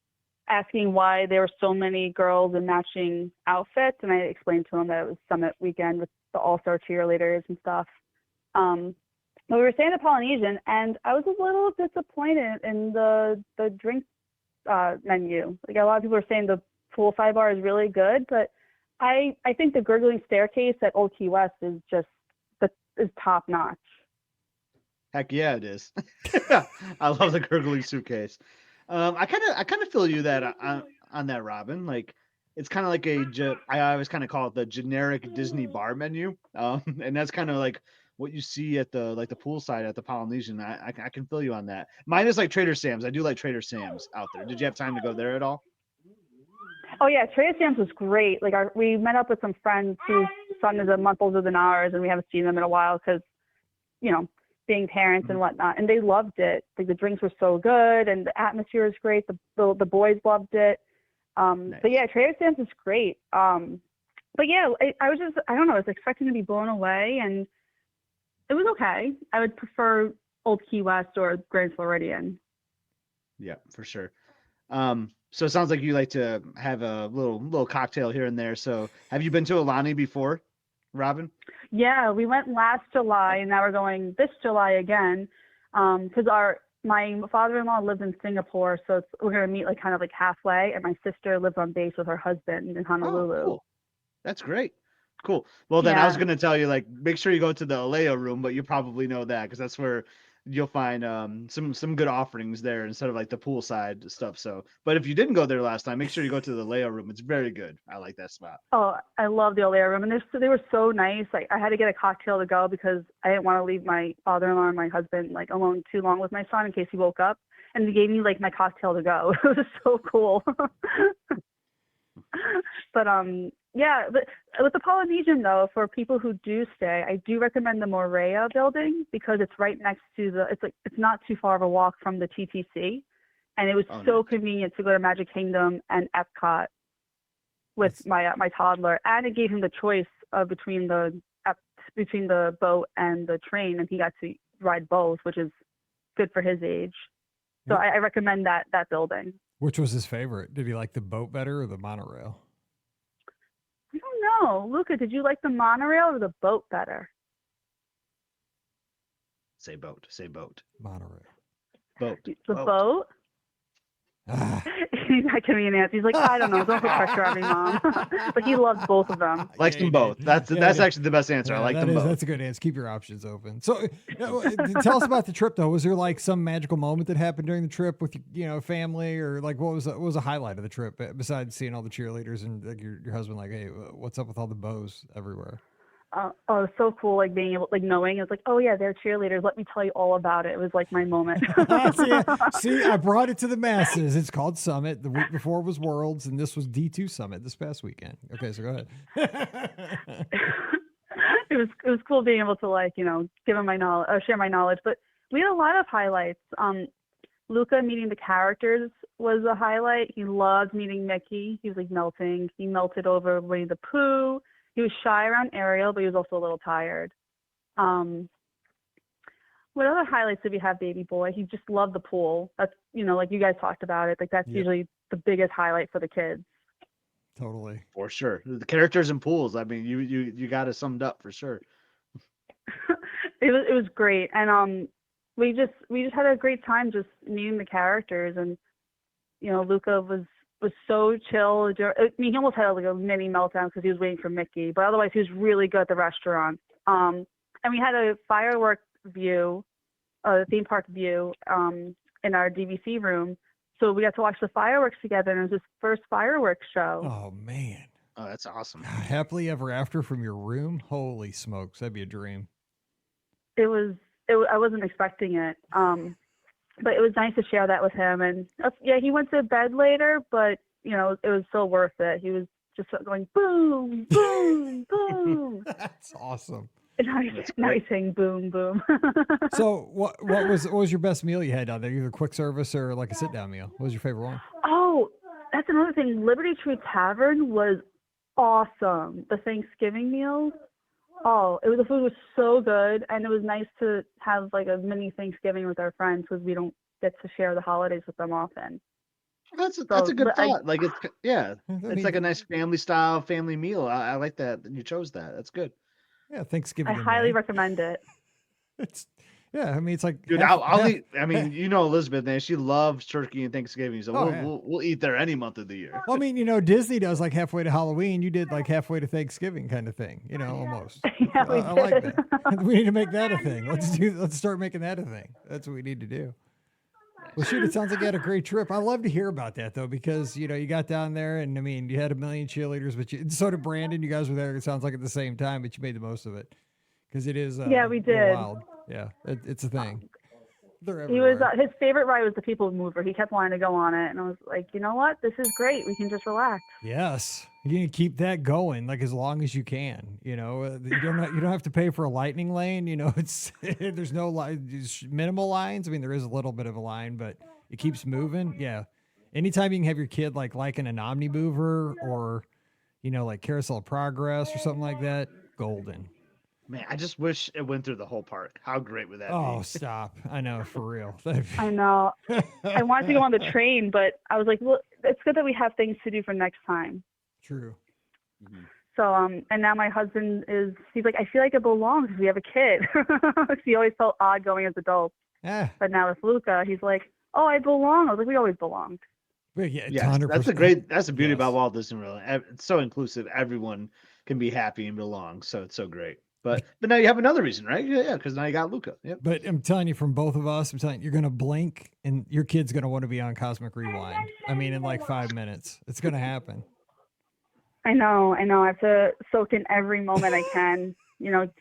asking why there were so many girls in matching outfits, and I explained to him that it was Summit weekend with the all-star cheerleaders and stuff. But we were staying at the Polynesian, and I was a little disappointed in the drink menu. Like, a lot of people are saying the poolside bar is really good, but I think the gurgling staircase at Old Key West is top notch. Heck yeah, it is. I love the gurgling suitcase. I kind of feel you that on that, Robin. Like, it's kind of like I always kind of call it the generic Disney bar menu, and that's kind of like what you see at the poolside at the Polynesian. I can feel you on that. Mine is like Trader Sam's. I do like Trader Sam's out there. Did you have time to go there at all? Oh yeah, Trader Sam's was great. Like, we met up with some friends whose son is a month older than ours, and we haven't seen them in a while because, being parents and whatnot. And they loved it. Like, the drinks were so good, and the atmosphere was great. The boys loved it. Nice. But yeah, Trader Sam's is great. But yeah, I don't know. I was expecting to be blown away, and it was okay. I would prefer Old Key West or Grand Floridian. Yeah, for sure. So it sounds like you like to have a little cocktail here and there. So have you been to Alani before? Robin? Yeah, we went last July, and now we're going this July again, because my father-in-law lives in Singapore, so we're gonna meet like kind of like halfway, and my sister lives on base with her husband in Honolulu. Oh, cool. That's great. Cool. Well, then I was Yeah. gonna tell you, like, make sure you go to the Aleo room, but you probably know that because that's where you'll find some good offerings there instead of like the poolside stuff. So, but if you didn't go there last time, make sure you go to the Aleo room. It's very good. I like that spot. Oh, I love the Olair room, and they were so nice. Like I had to get a cocktail to go because I didn't want to leave my father-in-law and my husband like alone too long with my son in case he woke up. And they gave me like my cocktail to go. It was so cool. But yeah, but with the Polynesian though, for people who do stay, I do recommend the Morea building because it's right next to it's not too far of a walk from the TTC, and it was so convenient to go to Magic Kingdom and Epcot with my toddler, and it gave him the choice of between the boat and the train, and he got to ride both, which is good for his age. So I recommend that building. Which was his favorite? Did he like the boat better or the monorail? I don't know. Luca, did you like the monorail or the boat better? Say boat. Say boat. Monorail. Boat. The boat? He's not giving me an answer. He's like, I don't know. Don't put pressure on me, Mom. But he loves both of them. Likes them both. That's actually the best answer. I like them both. That's a good answer. Keep your options open. So tell us about the trip, though. Was there like some magical moment that happened during the trip with family, or like what was a highlight of the trip besides seeing all the cheerleaders and like your husband like, hey, what's up with all the bows everywhere? Oh, it was so cool, like being able, like knowing it was like, oh yeah, they're cheerleaders. Let me tell you all about it. It was like my moment. See, I brought it to the masses. It's called Summit. The week before was Worlds, and this was D2 Summit this past weekend. Okay, so go ahead. It was cool being able to like give him my knowledge, share my knowledge. But we had a lot of highlights. Luca meeting the characters was a highlight. He loved meeting Mickey. He was like melting. He melted over Winnie the Pooh. He was shy around Ariel, but he was also a little tired. What other highlights did we have, baby boy? He just loved the pool. That's, like you guys talked about it. Like that's usually the biggest highlight for the kids. Totally. For sure. The characters and pools. I mean, you got it summed up for sure. It was great. And we just had a great time just meeting the characters, and Luca was so chill. I mean, he almost had like a mini meltdown because he was waiting for Mickey, but otherwise he was really good at the restaurant. And we had a firework view, a theme park view, in our DVC room. So we got to watch the fireworks together, and it was his first fireworks show. Oh man. Oh, that's awesome. Happily ever after from your room. Holy smokes. That'd be a dream. I wasn't expecting it. But it was nice to share that with him. And he went to bed later, but it was still worth it. He was just going boom, boom, boom. That's awesome. And now he's saying boom, boom. So what was your best meal you had down there? Either quick service or like a sit down meal? What was your favorite one? Oh, that's another thing. Liberty Tree Tavern was awesome. The Thanksgiving meals. Oh, the food was so good, and it was nice to have like a mini Thanksgiving with our friends because we don't get to share the holidays with them often. That's a good thought. It's like a nice family meal. I like that you chose that. That's good. Yeah, Thanksgiving. I highly recommend it. It's like, dude, I'll eat. I mean, Elizabeth, man, she loves turkey and Thanksgiving, so we'll eat there any month of the year. Well, I mean, Disney does like halfway to Halloween. You did like halfway to Thanksgiving kind of thing, almost. Yeah, I like that. We need to make that a thing. Let's start making that a thing. That's what we need to do. Well, shoot, it sounds like you had a great trip. I love to hear about that though, because you got down there, and I mean, you had a million cheerleaders, but so did Brandon. You guys were there. It sounds like at the same time, but you made the most of it because it is. We did. Wild. Yeah, it's a thing. He was his favorite ride was the People Mover. He kept wanting to go on it, and I was like, you know what? This is great. We can just relax. Yes, you can keep that going like as long as you can. You don't have to pay for a lightning lane. It's there's no minimal lines. I mean, there is a little bit of a line, but it keeps moving. Yeah, anytime you can have your kid like in an Omni Mover or like Carousel of Progress or something like that, golden. Man, I just wish it went through the whole park. How great would that be? Oh, stop. I know, for real. I know. I wanted to go on the train, but I was like, well, it's good that we have things to do for next time. True. Mm-hmm. So, and now my husband he's like, I feel like it belongs because we have a kid. He always felt odd going as adults. Yeah. But now with Luca, he's like, oh, I belong. I was like, we always belonged. But yeah, Yes, 100%. that's the beauty Yes. about Walt Disney World. It's so inclusive. Everyone can be happy and belong. So it's so great. But now you have another reason, right? Yeah, because now you got Luca. Yep. But I'm telling you, from both of us, I'm telling you, you're going to blink and your kid's going to want to be on Cosmic Rewind. I mean, in like 5 minutes. It's going to happen. I know. I have to soak in every moment I can.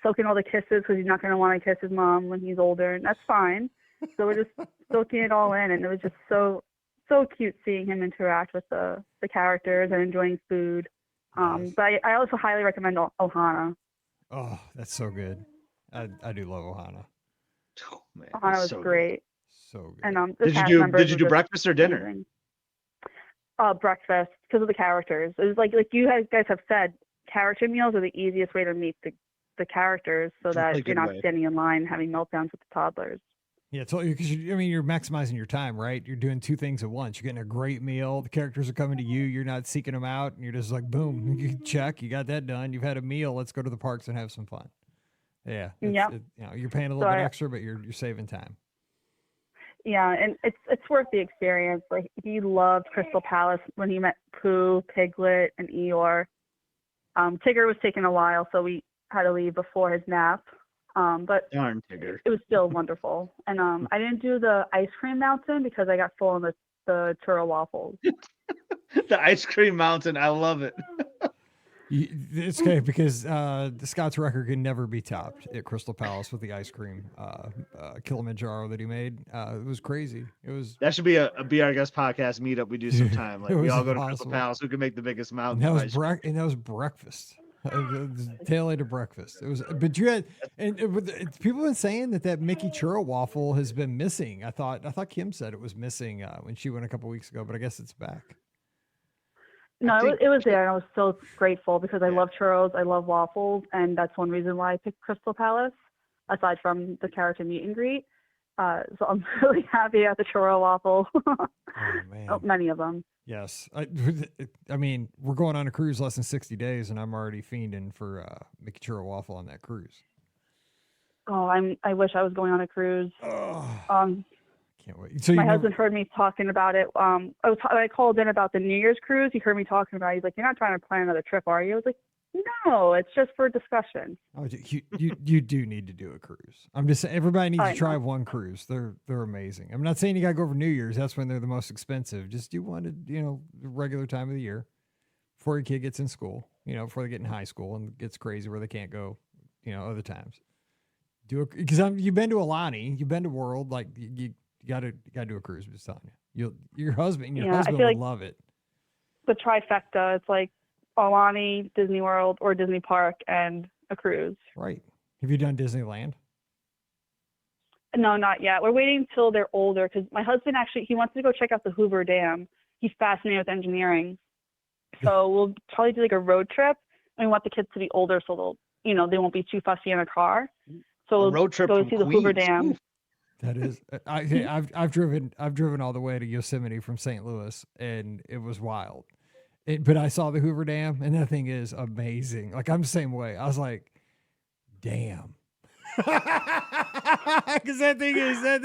Soak in all the kisses because he's not going to want to kiss his mom when he's older, and that's fine. So we're just soaking it all in, and it was just so cute seeing him interact with the characters and enjoying food. Yes. But I also highly recommend Ohana. Oh, that's so good. I do love Ohana. Oh man, Ohana was so great. So good. And did you do breakfast or dinner? Amazing. Breakfast, because of the characters. It was like you guys have said, character meals are the easiest way to meet the characters, so that you're not standing in line having meltdowns with the toddlers. Yeah, totally. Because you're maximizing your time, right? You're doing two things at once. You're getting a great meal. The characters are coming to you. You're not seeking them out, and you're just like, boom, you check. You got that done. You've had a meal. Let's go to the parks and have some fun. Yeah. You're paying a little bit extra, but you're saving time. Yeah, and it's worth the experience. Like, he loved Crystal Palace when he met Pooh, Piglet, and Eeyore. Tigger was taking a while, so we had to leave before his nap. But darn Tigger. It was still wonderful. And I didn't do the ice cream mountain because I got full on the churro waffles. The ice cream mountain, I love it. It's okay because the Scott's record can never be topped at Crystal Palace with the ice cream Kilimanjaro that he made. It was crazy. That should be a Be Our Guest podcast meetup we do sometime. Like, we all go to Crystal Palace. Who can make the biggest mountain? And that was breakfast. The tail end of breakfast. It was, but you had, people have been saying that Mickey churro waffle has been missing. I thought Kim said it was missing when she went a couple weeks ago, but I guess it's back. No, it was there, and I was so grateful because I love churros, I love waffles, and that's one reason why I picked Crystal Palace, aside from the character meet and greet. So I'm really happy at the churro waffle. Oh, man. Many of them. Yes. I mean, we're going on a cruise less than 60 days, and I'm already fiending for Mickey churro waffle on that cruise. Oh, I wish I was going on a cruise. Can't wait. So my husband heard me talking about it. I called in about the New Year's cruise. He heard me talking about it. He's like, "You're not trying to plan another trip, are you?" I was like, "No, it's just for discussion." Oh, you do need to do a cruise. I'm just saying, everybody needs to try one cruise. They're amazing. I'm not saying you gotta go over New Year's. That's when they're the most expensive. Just do one at the regular time of the year before your kid gets in school. Before they get in high school and it gets crazy where they can't go. Other times. Because you've been to Alani, you've been to World, like you gotta do a cruise. I'm just telling you. Your husband would love it. The trifecta. It's like Alani, Disney World, or Disney Park, and a cruise. Right. Have you done Disneyland? No, not yet. We're waiting till they're older because my husband he wants to go check out the Hoover Dam. He's fascinated with engineering. So we'll probably do like a road trip, and we want the kids to be older so they'll, they won't be too fussy in a car. So a road trip go from see the Queens. Hoover Dam. That is, I've driven all the way to Yosemite from St. Louis, and it was wild. But I saw the Hoover Dam, and that thing is amazing. Like, I'm the same way. I was like, damn. Because that thing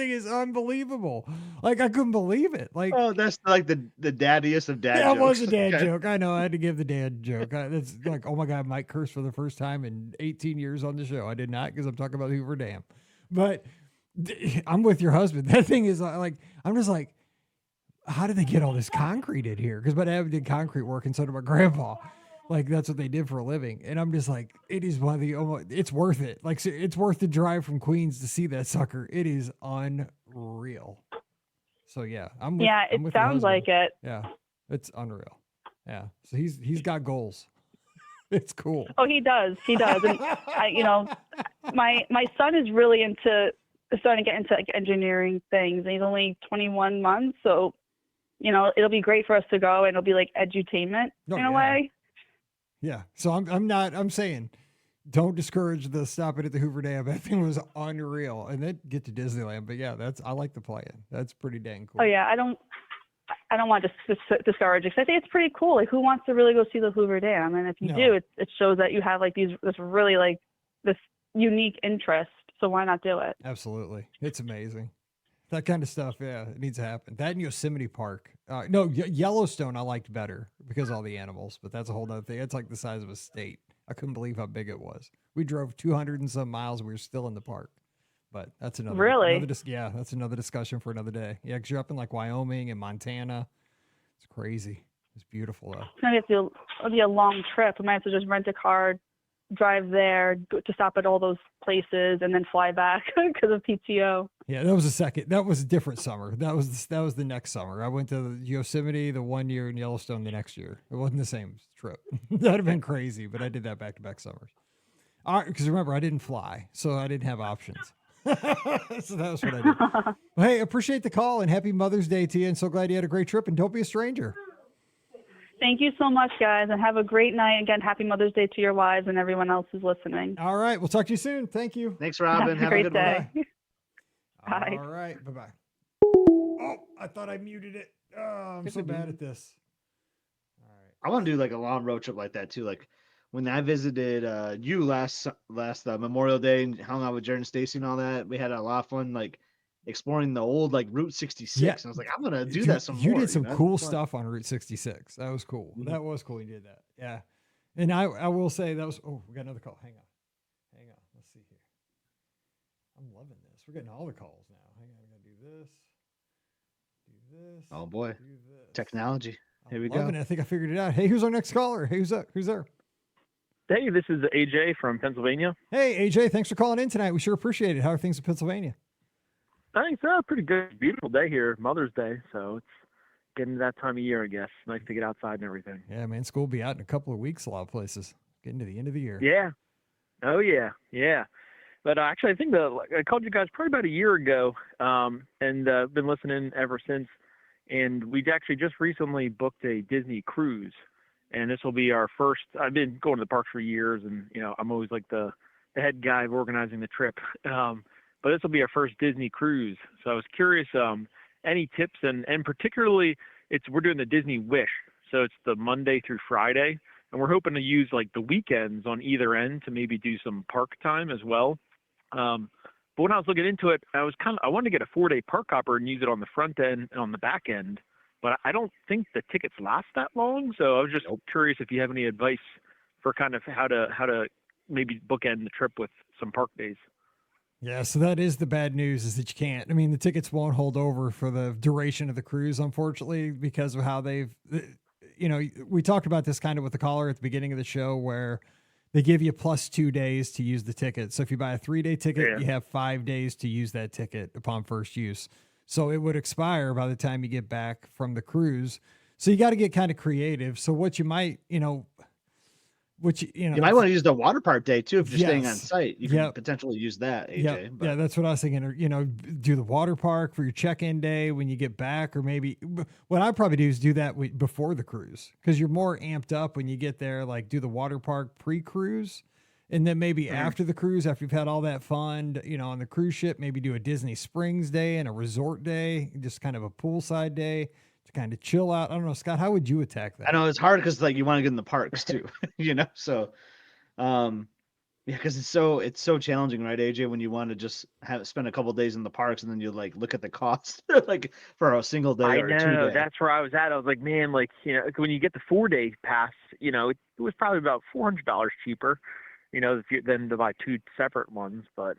is unbelievable. Like, I couldn't believe it. Like, oh, that's like the daddiest of dad jokes. That was a dad joke. I know. I had to give the dad joke. It's like, oh my God, Mike cursed for the first time in 18 years on the show. I did not, because I'm talking about the Hoover Dam. But I'm with your husband. That thing is like, I'm just like, how did they get all this concrete in here? Because my dad did concrete work, and so did my grandpa. Like, that's what they did for a living. And I'm just like, it is one of the, it's worth it. Like, it's worth the drive from Queens to see that sucker. It is unreal. So yeah, it sounds like it. Yeah, it's unreal. Yeah. So he's got goals. It's cool. Oh, he does. And my son is really starting to get into like engineering things. And he's only 21 months. So, it'll be great for us to go, and it'll be like edutainment in a way. Yeah. So I'm saying, don't discourage the stopping at the Hoover Dam. That thing was unreal. And then get to Disneyland. But yeah, I like the plan. That's pretty dang cool. Oh yeah. I don't want to discourage it, because I think it's pretty cool. Like, who wants to really go see the Hoover Dam? And if you do, it shows that you have like this really like this unique interest. So why not do it? Absolutely. It's amazing. That kind of stuff, yeah, it needs to happen. That in Yosemite Park. No, Yellowstone I liked better because of all the animals, but that's a whole other thing. It's like the size of a state. I couldn't believe how big it was. We drove 200 and some miles. We were still in the park. But that's another. Really? That's another discussion for another day. Yeah, because you're up in like Wyoming and Montana. It's crazy. It's beautiful though. It'll be a long trip. We might have to just rent a car, drive there, go to stop at all those places, and then fly back because of PTO. Yeah, that was a different summer. That was the next summer. I went to Yosemite the one year and Yellowstone the next year. It wasn't the same trip. That'd have been crazy, but I did that back-to-back summers. All right, because remember, I didn't fly, so I didn't have options. So that was what I did. Well, hey, appreciate the call and happy Mother's Day to you, and so glad you had a great trip, and don't be a stranger. Thank you so much, guys, and have a great night. Again, happy Mother's Day to your wives and everyone else who's listening. All right, we'll talk to you soon. Thank you. Thanks, Robin. Have a great day. Bye. All right, bye-bye. Oh, I thought I muted it. Oh, I'm so bad at this. All right. I want to do like a long road trip like that too. Like when I visited you last Memorial Day and hung out with Jared and Stacy and all that, we had a lot of fun like exploring the old like Route 66. Yeah. And I was like, I'm gonna do that some more. You did some cool stuff on Route 66. That was cool. Mm-hmm. That was cool. You did that. Yeah. And I will say that was. Oh, we got another call. Hang on. Let's see here. I'm loving this. We're getting all the calls now. Hang on. I gotta do this. Oh boy, do this. Technology. Here we Loving go. it. I think I figured it out. Hey, who's our next caller? Hey, who's there? Hey, this is AJ from Pennsylvania. Hey, AJ, thanks for calling in tonight. We sure appreciate it. How are things in Pennsylvania? Thanks. Pretty good. Beautiful day here, Mother's Day. So it's getting to that time of year, I guess. Nice to get outside and everything. Yeah, man. School will be out in a couple of weeks, a lot of places. Getting to the end of the year. Yeah. Oh, yeah. Yeah. But actually, I think I called you guys probably about a year ago and been listening ever since. And we actually just recently booked a Disney cruise. And this will be our first. I've been going to the parks for years, and I'm always like the head guy of organizing the trip. But this will be our first Disney cruise. So I was curious, any tips, and particularly we're doing the Disney Wish. So it's the Monday through Friday, and we're hoping to use like the weekends on either end to maybe do some park time as well. But when I was looking into it, I wanted to get a 4-day park hopper and use it on the front end and on the back end. But I don't think the tickets last that long. So I was just curious if you have any advice for kind of how to maybe bookend the trip with some park days. Yeah, so that is the bad news, is that you can't. I mean, the tickets won't hold over for the duration of the cruise, unfortunately, because of how they've, we talked about this kind of with the caller at the beginning of the show, where they give you plus 2 days to use the ticket. So if you buy a 3-day ticket, you have 5 days to use that ticket upon first use. So it would expire by the time you get back from the cruise. So you got to get kind of creative. So what you might, you might want to use the water park day too if you're staying on site. You can potentially use that, AJ. Yeah, that's what I was thinking. Or, do the water park for your check-in day when you get back, or maybe what I'd probably do is do that before the cruise, because you're more amped up when you get there. Like do the water park pre-cruise, and then maybe after the cruise, after you've had all that fun, on the cruise ship, maybe do a Disney Springs day and a resort day, just kind of a poolside day to kind of chill out. I don't know, Scott, how would you attack that? I know it's hard because like you want to get in the parks too, So, because it's so challenging, right, AJ? When you want to just spend a couple of days in the parks and then you like look at the cost like for a single day or 2 days. That's where I was at. I was like, man, like when you get the 4-day pass, it was probably about $400 cheaper. Than to buy 2 separate ones. But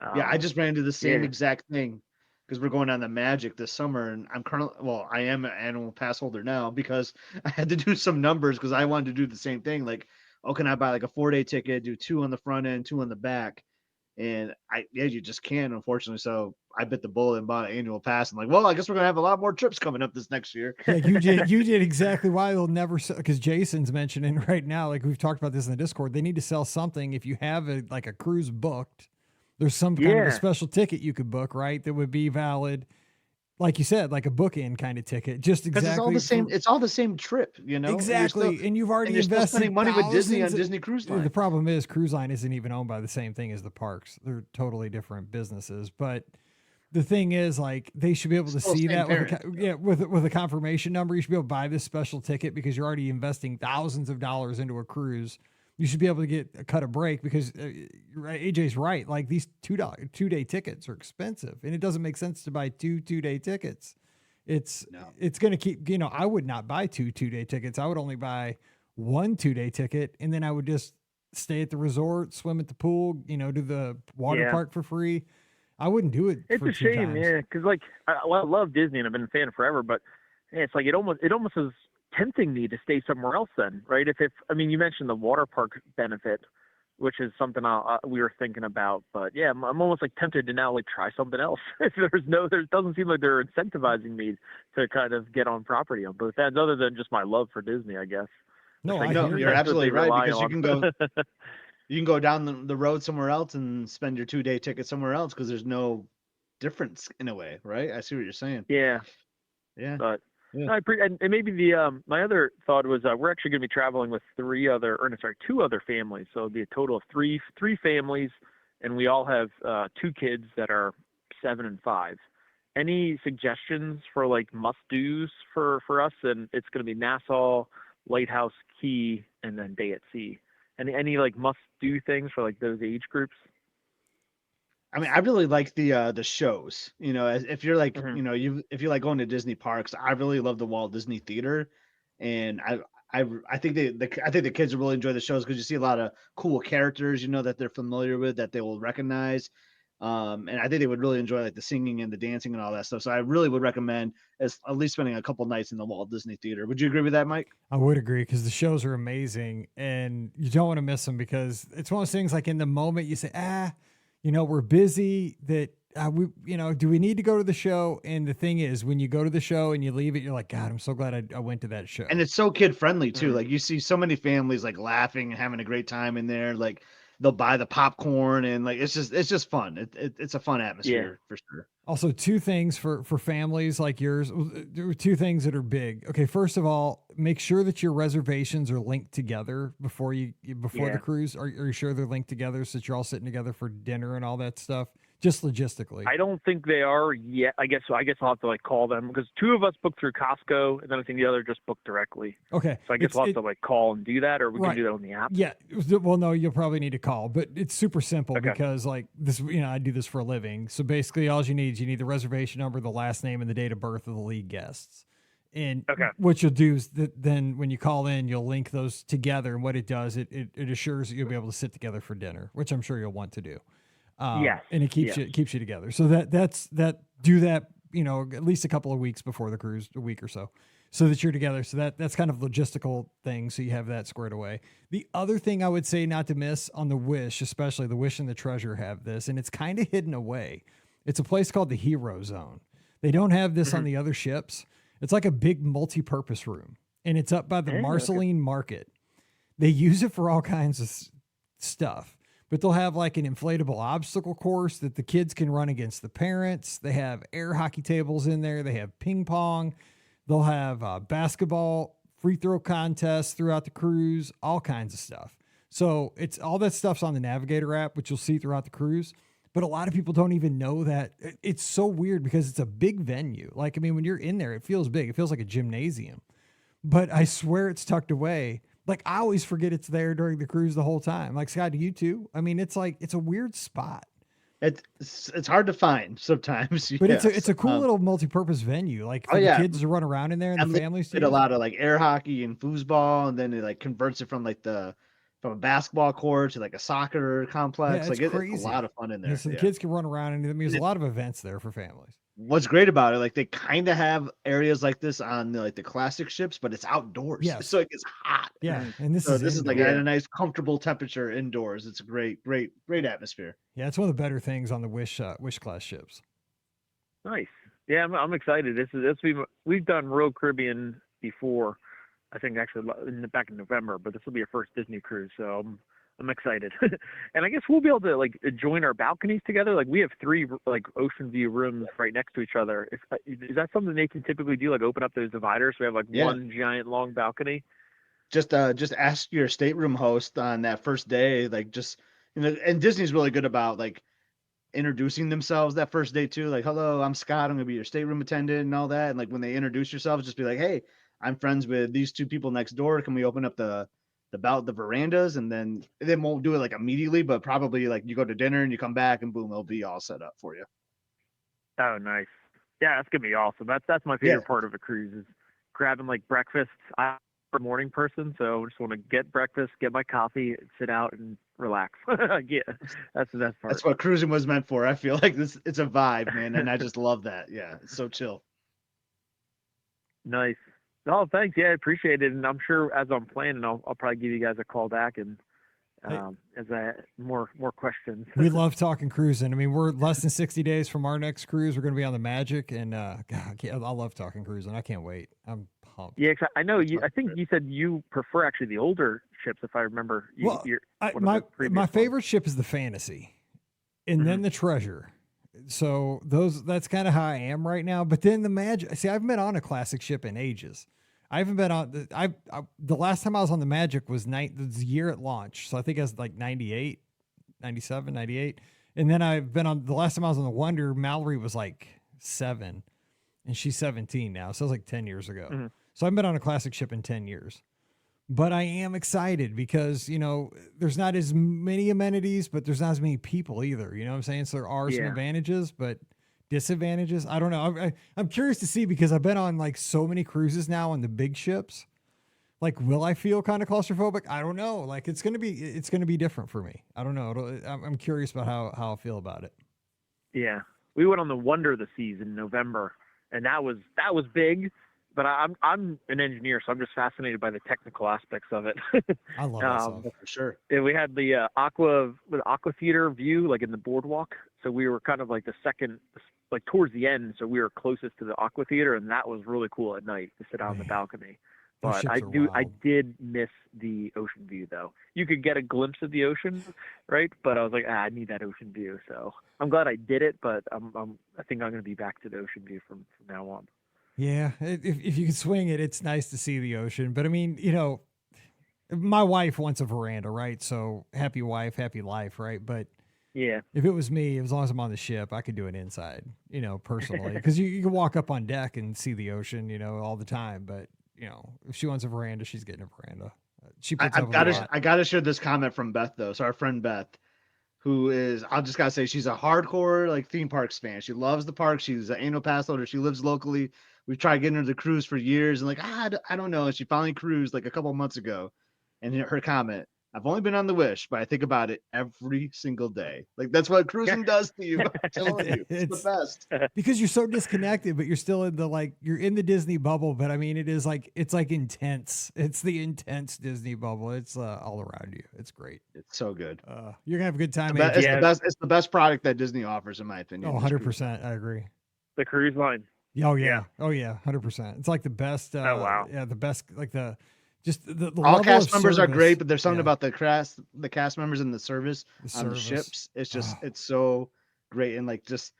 I just ran into the same exact thing because we're going on the Magic this summer, and I am an annual pass holder now because I had to do some numbers because I wanted to do the same thing. Like, can I buy like a 4-day ticket, do 2 on the front end, 2 on the back? And you just can't, unfortunately. So I bit the bullet and bought an annual pass. I'm like, well, I guess we're gonna have a lot more trips coming up this next year. Yeah, you did exactly why they'll never sell, because Jason's mentioning right now, like we've talked about this in the Discord, they need to sell something. If you have a cruise booked, there's some kind of a special ticket you could book, right? That would be valid. Like you said, like a bookend kind of ticket, just exactly. It's all the same. It's all the same trip, Exactly, and you've already invested spending money with Disney on Disney Cruise Line. The problem is, Cruise Line isn't even owned by the same thing as the parks. They're totally different businesses. But the thing is, like, they should be able to Still see same that with a confirmation number. You should be able to buy this special ticket because you're already investing thousands of dollars into a cruise. You should be able to get a cut a break because AJ's right. Like, these $2-day tickets are expensive, and it doesn't make sense to buy two-day tickets. It's going to keep, I would not buy two-day tickets. I would only buy one 2-day ticket, and then I would just stay at the resort, swim at the pool, do the water park for free. I wouldn't do it. It's for a shame, times. because like I love Disney and I've been a fan forever, but it's like it almost is tempting me to stay somewhere else. Then, right? If I mean, you mentioned the water park benefit, which is something we were thinking about, but yeah, I'm almost like tempted to now like try something else. If there doesn't seem like they're incentivizing me to kind of get on property on both ends, other than just my love for Disney, I guess. No, you're absolutely right, because on. you can go down the road somewhere else and spend your 2-day ticket somewhere else because there's no difference in a way, right? I see what you're saying. Yeah. But and maybe my other thought was we're actually going to be traveling with two other families, so it'll be a total of three families, and we all have 2 kids that are 7 and 5. Any suggestions for like must-dos for us? And it's going to be Nassau, Lighthouse, Key, and then Day at Sea. Any like must-do things for like those age groups? I mean, I really like the shows. If you're like, if you like going to Disney parks, I really love the Walt Disney Theater, and I think the kids will really enjoy the shows because you see a lot of cool characters, that they're familiar with, that they will recognize. And I think they would really enjoy like the singing and the dancing and all that stuff. So I really would recommend at least spending a couple nights in the Walt Disney Theater. Would you agree with that, Mike? I would agree because the shows are amazing and you don't want to miss them because it's one of those things like in the moment you say, we're busy that do we need to go to the show? And the thing is, when you go to the show and you leave it, you're like, God, I'm so glad I went to that show. And it's so kid friendly too. Like you see so many families like laughing and having a great time in there. Like they'll buy the popcorn and like it's just fun. It's a fun atmosphere for sure. Also, 2 things for families like yours. There were 2 things that are big. Okay, first of all, make sure that your reservations are linked together before the cruise. Are you sure they're linked together so that you're all sitting together for dinner and all that stuff? Just logistically. I don't think they are yet. I guess I'll have to like call them because 2 of us booked through Costco and then I think the other just booked directly. Okay. So I guess I'll have to like call and do that, or we can do that on the app. Yeah. Well, no, you'll probably need to call, but it's super simple because like this, I do this for a living. So basically all you need the reservation number, the last name, and the date of birth of the lead guests. And what you'll do is then when you call in, you'll link those together. And what it does, it assures that you'll be able to sit together for dinner, which I'm sure you'll want to do. And it keeps you together. So do that, at least a couple of weeks before the cruise, a week or so that you're together. So that's kind of logistical thing. So you have that squared away. The other thing I would say not to miss on the Wish, especially the Wish and the Treasure have this, and it's kind of hidden away. It's a place called the Hero Zone. They don't have this on the other ships. It's like a big multi-purpose room, and it's up by the Marceline Market. They use it for all kinds of stuff, but they'll have like an inflatable obstacle course that the kids can run against the parents. They have air hockey tables in there. They have ping pong. They'll have basketball, free throw contests throughout the cruise, all kinds of stuff. So it's all that stuff's on the Navigator app, which you'll see throughout the cruise. But a lot of people don't even know that. It's so weird because it's a big venue. Like, I mean, when you're in there, it feels big. It feels like a gymnasium. But I swear it's tucked away. Like, I always forget it's there during the cruise the whole time. Like, Scott, do you too? I mean, it's like, it's a weird spot. It's hard to find sometimes. But it's a cool little multi-purpose venue. Like, for the kids to run around in there and the families too. Did a lot of like air hockey and foosball, and then it like converts it from a basketball court to like a soccer complex. Yeah, it's a lot of fun in there. So the kids can run around, and there's a lot of events there for families. What's great about it, like they kind of have areas like this on the classic ships, but it's outdoors. Yes. So it gets hot. Yeah. And this is like at a nice comfortable temperature indoors. It's a great atmosphere. Yeah. It's one of the better things on the Wish class ships. Nice. Yeah. I'm excited. We've done Royal Caribbean before. I think actually back in November, but this will be our first Disney cruise. So I'm excited. And I guess we'll be able to like join our balconies together. Like we have 3 like ocean view rooms right next to each other. Is that something they can typically do? Like open up those dividers. So we have like one giant long balcony. Just ask your stateroom host on that first day. Like and Disney's really good about like introducing themselves that first day too. Like, hello, I'm Scott. I'm gonna be your stateroom attendant and all that. And like when they introduce yourselves, just be like, hey, I'm friends with these two people next door. Can we open up the verandas? And then they won't do it like immediately, but probably like you go to dinner and you come back and boom, it'll be all set up for you. Oh, nice. Yeah, that's gonna be awesome. That's my favorite part of a cruise is grabbing like breakfast. I'm a morning person, so I just want to get breakfast, get my coffee, sit out and relax. Yeah, that's the best part. That's what cruising was meant for. I feel like it's a vibe, man, and I just love that. Yeah, it's so chill. Nice. Oh, thanks. Yeah, I appreciate it. And I'm sure as I'm planning, I'll probably give you guys a call back and as I more questions. We love talking cruising. I mean, we're less than 60 days from our next cruise. We're going to be on the Magic, and God, I love talking cruising. I can't wait. I'm pumped. Yeah, I know you. I think you said you prefer actually the older ships, if I remember. My favorite ship is the Fantasy, and then the Treasure. So that's kind of how I am right now. But then the Magic. See, I haven't been on a classic ship in ages. I haven't been on the last time I was on the Magic was the year it launched. So I think it was like 98, 97, 98. And then I've been on the last time I was on the Wonder, Mallory was like 7 and she's 17 now. So it was like 10 years ago. Mm-hmm. So I've been on a classic ship in 10 years, but I am excited because, you know, there's not as many amenities, but there's not as many people either. You know what I'm saying? So there are some advantages, but disadvantages. I don't know. I'm curious to see because I've been on like so many cruises now on the big ships. Like, will I feel kind of claustrophobic? I don't know. Like it's going to be different for me. I don't know. I'm curious about how I'll feel about it. Yeah. We went on the Wonder of the Seas in November and that was big, but I'm an engineer, so I'm just fascinated by the technical aspects of it. I love that stuff. For sure. And we had the aqua theater view, like in the boardwalk. So we were kind of like the second, like towards the end. So we were closest to the aqua theater, and that was really cool at night to sit out on the balcony. But I did miss the ocean view though. You could get a glimpse of the ocean, right? But I was like, I need that ocean view. So I'm glad I did it, but I think I'm going to be back to the ocean view from now on. Yeah, if you can swing it, it's nice to see the ocean. But I mean, you know, my wife wants a veranda, right? So happy wife, happy life, right? But yeah, if it was me, as long as I'm on the ship, I could do it inside, you know, personally, because you can walk up on deck and see the ocean, you know, all the time. But you know, if she wants a veranda, she's getting a veranda. She puts up I gotta share this comment from Beth though. So our friend Beth, who is, I'll just gotta say, she's a hardcore like theme parks fan. She loves the park. She's an annual pass holder. She lives locally. We've tried getting her to cruise for years, and like I don't know. And she finally cruised like a couple of months ago, and her comment: "I've only been on the Wish, but I think about it every single day." Like that's what cruising does to you. I'm telling you, it's the best. Because you're so disconnected, but you're still in you're in the Disney bubble. But I mean, it's like intense. It's the intense Disney bubble. It's all around you. It's great. It's so good. You're gonna have a good time. It's the best product that Disney offers, in my opinion. Oh, 100%. I agree. The cruise line. Oh yeah. 100%. It's like the best. Oh wow. Yeah, the best. Like the all cast members are great, but there's something about the cast members and the service on the ships. It's just it's so great, and like just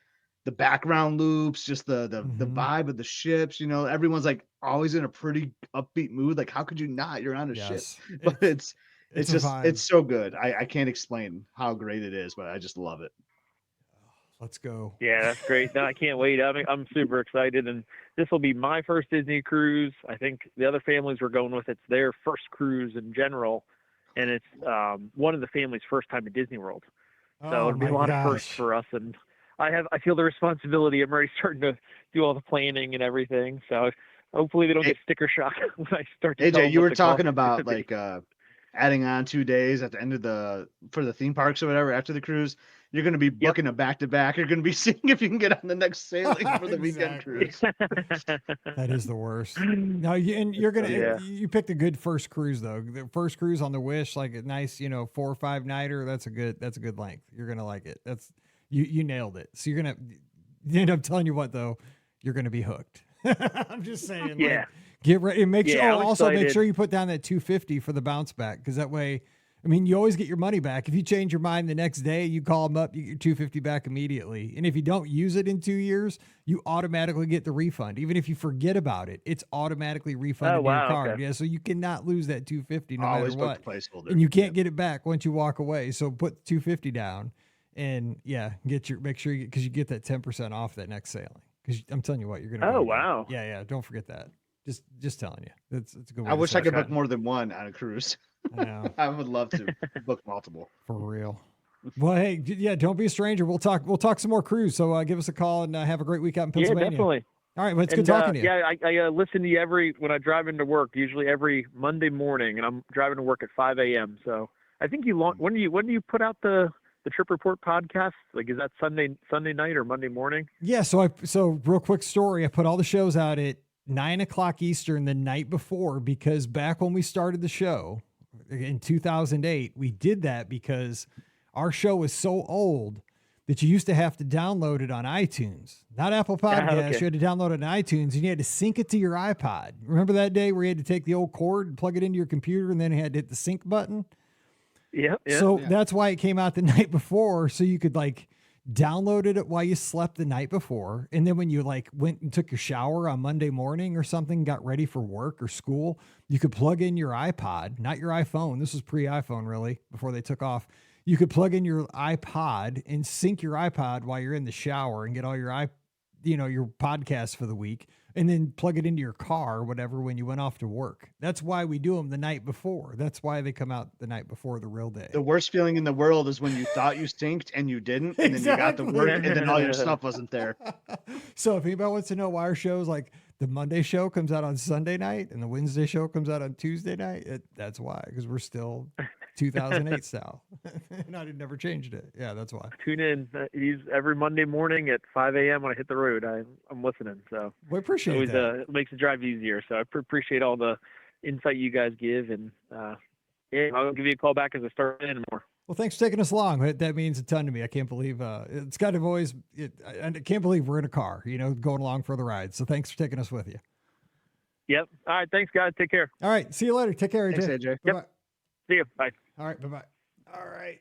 the background loops, just the vibe of the ships. You know, everyone's like always in a pretty upbeat mood. Like, how could you not? You're on a ship, but it's just it's so good. I can't explain how great it is, but I just love it. Let's go. Yeah, that's great. No, I can't wait. I'm super excited, and this will be my first Disney cruise. I think the other families we're going with, it's their first cruise in general, and it's one of the family's first time at Disney World. So it'll be a lot of firsts for us, and I feel the responsibility. I'm already starting to do all the planning and everything. So hopefully they don't get sticker shock when I start to AJ, you were talking about like adding on 2 days at the end of for the theme parks or whatever after the cruise. You're going to be booking a back-to-back. You're going to be seeing if you can get on the next sailing for the weekend cruise. That is the worst. No, you're going to, you picked a good first cruise though. The first cruise on the Wish, like a nice, 4 or 5 nighter. That's a good length. You're going to like it. You nailed it. So you're going to end up telling you what though, you're going to be hooked. I'm just saying. Yeah. Like, get ready and make sure. Also make sure you put down that $250 for the bounce back. Cause that way, I mean, you always get your money back. If you change your mind the next day, you call them up, you get your $250 back immediately. And if you don't use it in 2 years, you automatically get the refund. Even if you forget about it, it's automatically refunded to your card. Okay. Yeah, so you cannot lose that $250 no matter what. And you can't get it back once you walk away. So put $250 down and make sure because you get that 10% off that next sailing. Because I'm telling you what, you're gonna. Oh, wow. Yeah. Don't forget that. Just telling you, it's a good way. I wish I could Okay. book more than one on a cruise. I know. I would love to book multiple. For real. Well, hey, yeah, don't be a stranger. We'll talk some more cruise. So give us a call and have a great week out in Yeah, Pennsylvania. definitely. All right, well, it's good talking to you. Yeah, I listen to you when I drive into work, usually every Monday morning, and I'm driving to work at 5 a.m. So I think when do you put out the Trip Report podcast? Like, is that Sunday night or Monday morning? Yeah. So real quick story. I put all the shows out at 9:00 Eastern the night before, because back when we started the show in 2008, we did that because our show was so old that you used to have to download it on iTunes, not Apple Podcasts. Okay. You had to download it on iTunes, and you had to sync it to your iPod. Remember that day where you had to take the old cord and plug it into your computer, and then you had to hit the sync button? Yeah. So that's why it came out the night before, so you could like download it while you slept the night before. And then when you like went and took your shower on Monday morning or something, got ready for work or school, you could plug in your iPod, not your iPhone. This was pre-iPhone really, before they took off. You could plug in your iPod and sync your iPod while you're in the shower and get all your your podcasts for the week, and then plug it into your car or whatever when you went off to work. That's why we do them the night before. That's why they come out the night before the real day. The worst feeling in the world is when you thought you synced and you didn't, and then you got to work and then all your stuff wasn't there. So if anybody wants to know why our shows, like the Monday show comes out on Sunday night and the Wednesday show comes out on Tuesday night, that's why, because we're still 2008 style. And I never changed it. Yeah, that's why. Tune in. He's every Monday morning at 5 a.m. when I hit the road. I'm listening. So we appreciate that. It makes the drive easier. So I appreciate all the insight you guys give, and I'll give you a call back as I start in more. Well, thanks for taking us along. That means a ton to me. I can't believe it's kind of always. I can't believe we're in a car, going along for the ride. So thanks for taking us with you. Yep. All right. Thanks, guys. Take care. All right. See you later. Take care, AJ. Thanks, AJ. Yep. See you. Bye. All right. Bye-bye. All right.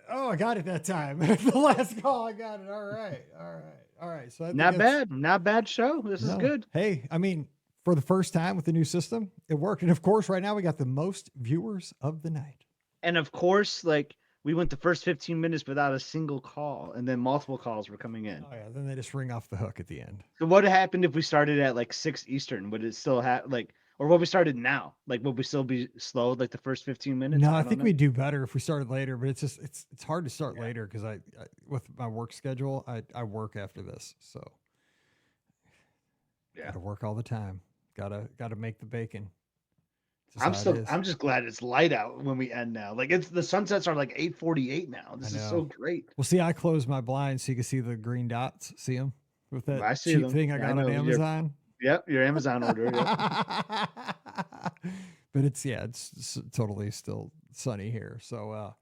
Oh, I got it that time. The last call, I got it. All right. So not bad show. This is good. Hey, I mean, for the first time with the new system, it worked. And of course, right now we got the most viewers of the night. And of course, like, we went the first 15 minutes without a single call, and then multiple calls were coming in. Oh yeah, then they just ring off the hook at the end. So what happened if we started at like 6 Eastern? Would it still have or what we started now? Like, would we still be slow like the first 15 minutes? No, I think we'd do better if we started later, but it's just it's hard to start later because I with my work schedule, I work after this, so gotta work all the time. Gotta make the bacon. I'm just glad it's light out when we end now. Like, the sunsets are like 8:48 now. This is so great. Well, see, I closed my blinds so you can see the green dots. See them with that cheap thing I got on Amazon. Yep, your Amazon order. Yep. But it's totally still sunny here. So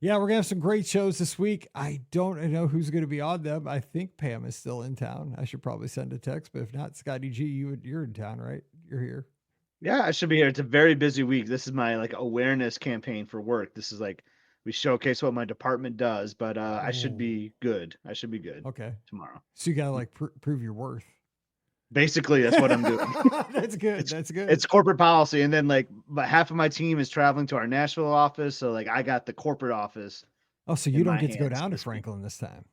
we're gonna have some great shows this week. I don't know who's gonna be on them. I think Pam is still in town. I should probably send a text, but if not, Scotty G, you're in town, right? You're here. Yeah, I should be here. It's a very busy week. This is my like awareness campaign for work. This is like we showcase what my department does, but I should be good. I should be good. Okay. Tomorrow. So you gotta like prove your worth. Basically, that's what I'm doing. That's good. That's good. It's corporate policy, and then like half of my team is traveling to our Nashville office, so like I got the corporate office. Oh, so you don't get to go down to Franklin this time.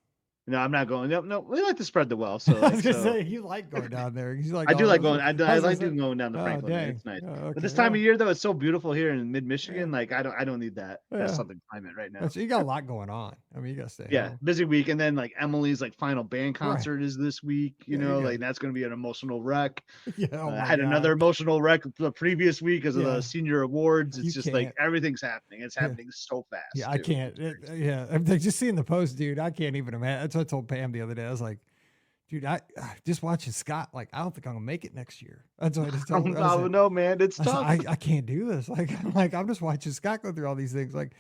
No, I'm not going. No, we like to spread the wealth. So like, I was gonna say you like going down there. I do like going. I like going down to Franklin. It's nice. Okay. But this time of year, though, it's so beautiful here in mid Michigan. Like I don't need that southern climate right now. So you got a lot going on. I mean, you got to stay. Yeah, busy week, and then like Emily's like final band concert is this week. You know, like that's going to be an emotional wreck. Yeah, I had another emotional wreck the previous week because of the senior awards. It's just like everything's happening. It's happening so fast. Yeah, I can't. I'm just seeing the post, dude. I can't even imagine. That's what I told Pam the other day. I was like, dude, I just watching Scott. Like, I don't think I'm gonna make it next year. That's what I just told him. No, man, it's tough. I can't do this. I'm just watching Scott go through all these things. Like,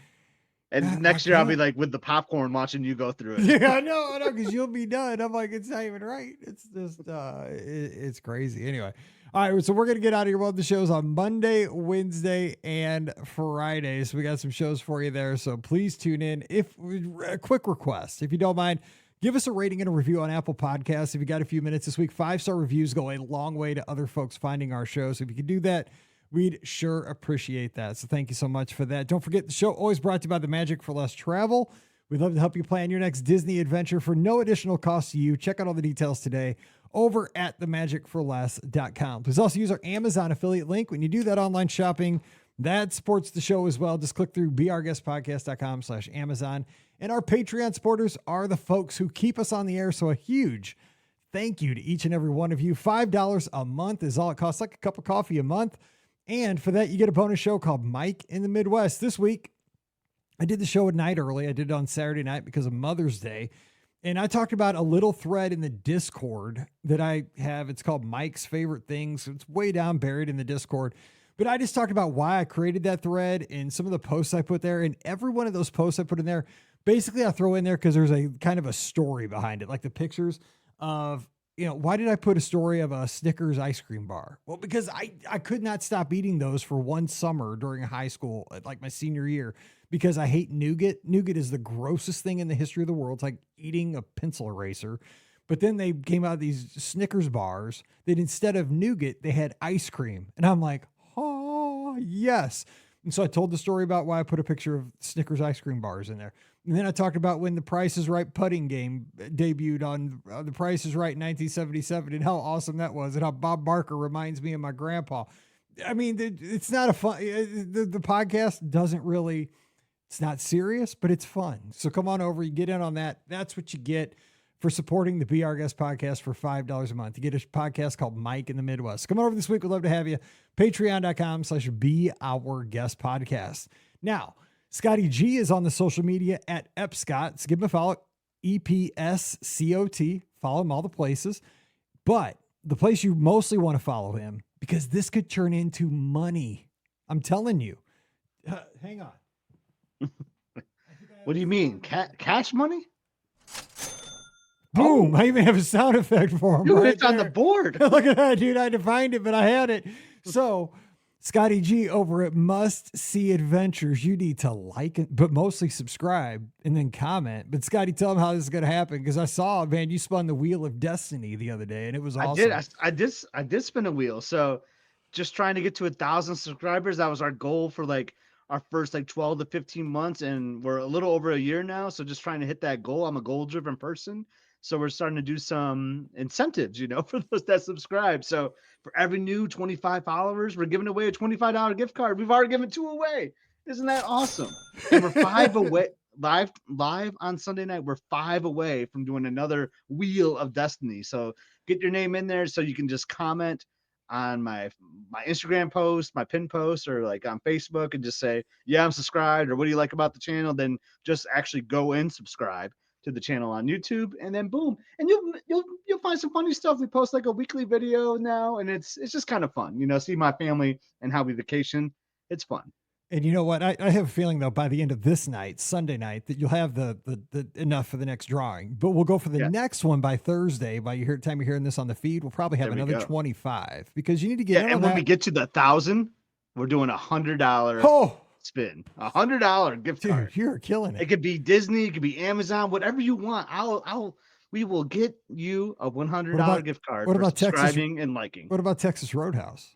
and next year I'll be like with the popcorn watching you go through it. Yeah, I know, because you'll be done. I'm like, it's not even right. It's just, it's crazy. Anyway, all right, so we're gonna get out of here. We'll have the shows on Monday, Wednesday, and Friday. So we got some shows for you there. So please tune in. If a quick request, if you don't mind, give us a rating and a review on Apple Podcasts. If you got a few minutes this week, 5-star reviews go a long way to other folks finding our show. So if you could do that, we'd sure appreciate that. So thank you so much for that. Don't forget, the show always brought to you by the Magic for Less Travel. We'd love to help you plan your next Disney adventure for no additional cost to you. Check out all the details today over at themagicforless.com. Please also use our Amazon affiliate link. When you do that online shopping, that supports the show as well. Just click through beourguestpodcast.com/Amazon. And our Patreon supporters are the folks who keep us on the air. So a huge thank you to each and every one of you. $5 a month is all it costs, like a cup of coffee a month. And for that, you get a bonus show called Mike in the Midwest. This week, I did the show at night early. I did it on Saturday night because of Mother's Day. And I talked about a little thread in the Discord that I have. It's called Mike's Favorite Things. It's way down buried in the Discord. But I just talked about why I created that thread and some of the posts I put there. And every one of those posts I put in there, basically I throw in there because there's a kind of a story behind it, like the pictures of, why did I put a story of a Snickers ice cream bar? Well, because I could not stop eating those for one summer during high school, like my senior year, because I hate nougat. Nougat is the grossest thing in the history of the world. It's like eating a pencil eraser. But then they came out these Snickers bars that instead of nougat, they had ice cream. And I'm like, oh, yes. And so I told the story about why I put a picture of Snickers ice cream bars in there. And then I talked about when the Price is Right putting game debuted on The Price is Right in 1977 and how awesome that was and how Bob Barker reminds me of my grandpa. I mean, it's not a fun, the podcast doesn't really, it's not serious, but it's fun. So come on over, you get in on that. That's what you get for supporting the Be Our Guest podcast for $5 a month. You get a podcast called Mike in the Midwest. Come on over this week. We'd love to have you. Patreon.com/Be Our Guest podcast. Now, Scotty G is on the social media at Epscott. So give him a follow, EPSCOT. Follow him all the places. But the place you mostly want to follow him, because this could turn into money. I'm telling you. Hang on. What do you mean? Cash money? Boom. I even have a sound effect for him. Dude, right it's on the there. board. Look at that, dude. I had to find it, but I had it. So Scotty G over at Must See Adventures. You need to like it, but mostly subscribe and then comment. But Scotty, tell them how this is going to happen. Because I saw, man, you spun the wheel of destiny the other day and it was awesome. I did spin a wheel. So just trying to get to 1,000 subscribers. That was our goal for like our first like 12 to 15 months. And we're a little over a year now. So just trying to hit that goal. I'm a goal driven person. So we're starting to do some incentives, for those that subscribe. So for every new 25 followers, we're giving away a $25 gift card. We've already given 2 away. Isn't that awesome? And we're 5 away live on Sunday night. We're 5 away from doing another Wheel of Destiny. So get your name in there so you can just comment on my Instagram post, my pin post, or like on Facebook and just say, yeah, I'm subscribed, or what do you like about the channel? Then just actually go and subscribe to the channel on YouTube, and then boom, and you'll find some funny stuff. We post like a weekly video now, and it's just kind of fun, see my family and how we vacation. It's fun. And you know what? I have a feeling though, by the end of this night, Sunday night, that you'll have the enough for the next drawing. But we'll go for the next one by Thursday. By your time you're hearing this on the feed, we'll probably have another 25 because you need to get. Yeah, and when we get to the 1,000, we're doing $100 spin, $100 gift card. Dude, you're killing it. It could be Disney, it could be Amazon, whatever you want. We will get you a $100 gift card. What about subscribing and liking? What about Texas Roadhouse?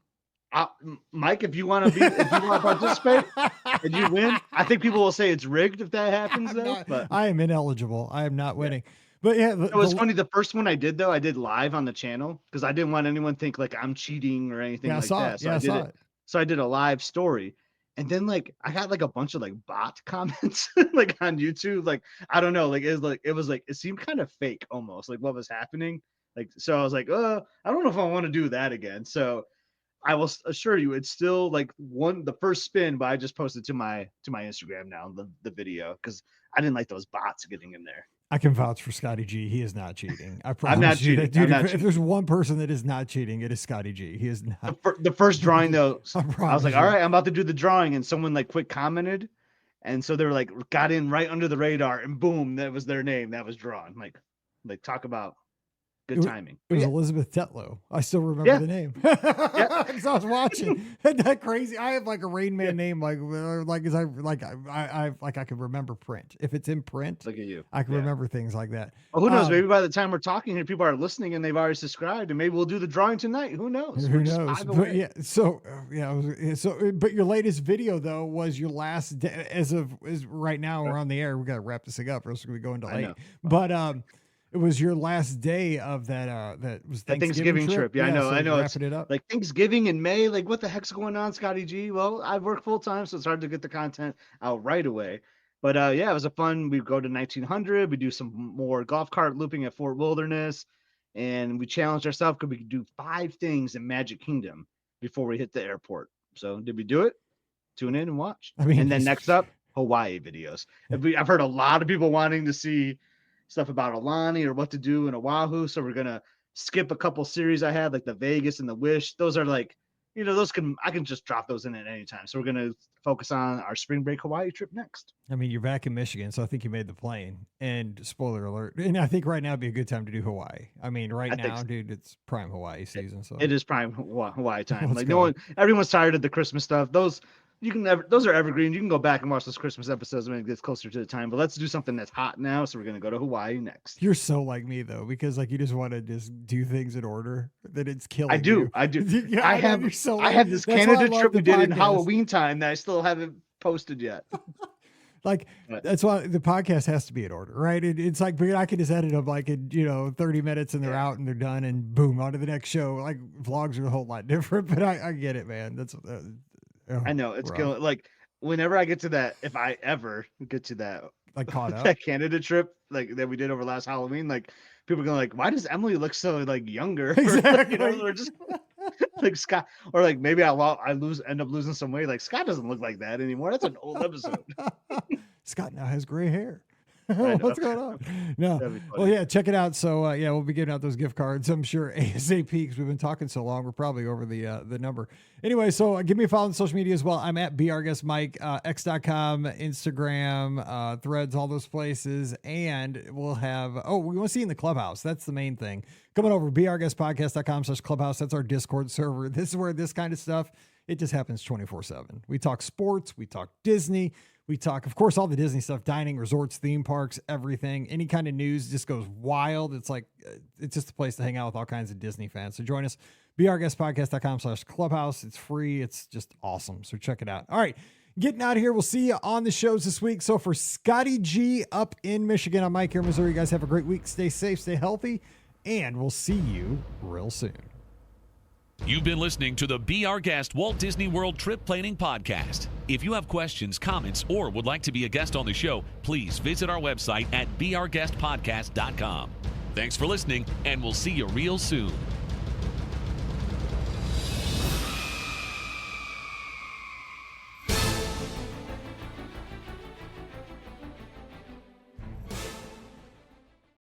Mike, if you want to participate and you win, I think people will say it's rigged if that happens. But I am ineligible. I am not winning. But yeah, it was funny. The first one I did though, I did live on the channel because I didn't want anyone to think like I'm cheating or anything like that. So I did it. So I did a live story. And then like I got like a bunch of like bot comments like on YouTube. Like I don't know, like it seemed kind of fake almost, like what was happening. Like so I was like, I don't know if I want to do that again. So I will assure you it's still like the first spin, but I just posted to my Instagram now the video because I didn't like those bots getting in there. I can vouch for Scotty G. He is not cheating. I promise I'm not you cheating. that, dude. If there's one person that is not cheating, it is Scotty G. He is not. The first drawing though, I was like, all you. right, I'm about to do the drawing, and someone like quick commented, and so they were like got in right under the radar, and boom, that was their name that was drawn. Like talk about Good timing. It was Elizabeth Tetlow. I still remember the name. Because I was watching. Isn't that crazy? I have like a Rain Man name, I could remember print. If it's in print, Look at you. I can remember things like that. Well, who knows? Maybe by the time we're talking here, people are listening and they've already subscribed, and maybe we'll do the drawing tonight. Who knows? Who knows? But yeah, but your latest video though was your last day. As right now, we're on the air. We got to wrap this thing up, or else we're going to be going to late. But it was your last day of that was Thanksgiving trip. Yeah, I know. Wrapping it up. Like Thanksgiving in May. Like, what the heck's going on, Scotty G? Well, I work full time, so it's hard to get the content out right away. But it was a fun. We go to 1900. We do some more golf cart looping at Fort Wilderness, and we challenged ourselves because we could do 5 things in Magic Kingdom before we hit the airport. So did we do it? Tune in and watch. And then next up, Hawaii videos. I've heard a lot of people wanting to see stuff about Aulani or what to do in Oahu. So we're going to skip a couple series I had, like the Vegas and the Wish. Those are like, I can just drop those in at any time. So we're going to focus on our spring break Hawaii trip next. I mean, you're back in Michigan, so I think you made the plane. And spoiler alert, and I think right now would be a good time to do Hawaii. I mean, now, dude, it's prime Hawaii season. So it is prime Hawaii time. Like everyone's tired of the Christmas stuff. Those are evergreen. You can go back and watch those Christmas episodes when it gets closer to the time. But let's do something that's hot now. So we're gonna go to Hawaii next. You're so like me though, because like you just want to just do things in order. That it's killing. I do. Yeah, I have this Canada trip we did in Halloween time that I still haven't posted yet. That's why the podcast has to be in order, right? It's like, but I can just edit them like in 30 minutes and they're out and they're done and boom, on to the next show. Like vlogs are a whole lot different, but I get it, man. That's. I know it's killing. Like whenever I get to that, if I ever get to that, like caught up that Canada trip, like that we did over last Halloween, like people are going like, why does Emily look so like younger? Exactly. Or just like Scott, or like maybe end up losing some weight. Like Scott doesn't look like that anymore. That's an old episode. Scott now has gray hair. What's going on? No. Well, yeah, check it out. So, we'll be giving out those gift cards, I'm sure, ASAP, because we've been talking so long. We're probably over the number. Anyway, so give me a follow on social media as well. I'm at BRGuestMike, X.com, Instagram, Threads, all those places. And we'll have, we want to see you in the clubhouse. That's the main thing. Coming over, BRGuestPodcast.com/clubhouse. That's our Discord server. This is where this kind of stuff, it just happens 24/7. We talk sports. We talk Disney. We talk, of course, all the Disney stuff, dining, resorts, theme parks, everything. Any kind of news just goes wild. It's like, it's just a place to hang out with all kinds of Disney fans. So join us, BRGuestPodcast.com/clubhouse. It's free. It's just awesome. So check it out. All right, getting out of here. We'll see you on the shows this week. So for Scotty G up in Michigan, I'm Mike here in Missouri. You guys have a great week. Stay safe, stay healthy, and we'll see you real soon. You've been listening to the Be Our Guest Walt Disney World Trip Planning Podcast. If you have questions, comments, or would like to be a guest on the show, please visit our website at beourguestpodcast.com. Thanks for listening, and we'll see you real soon.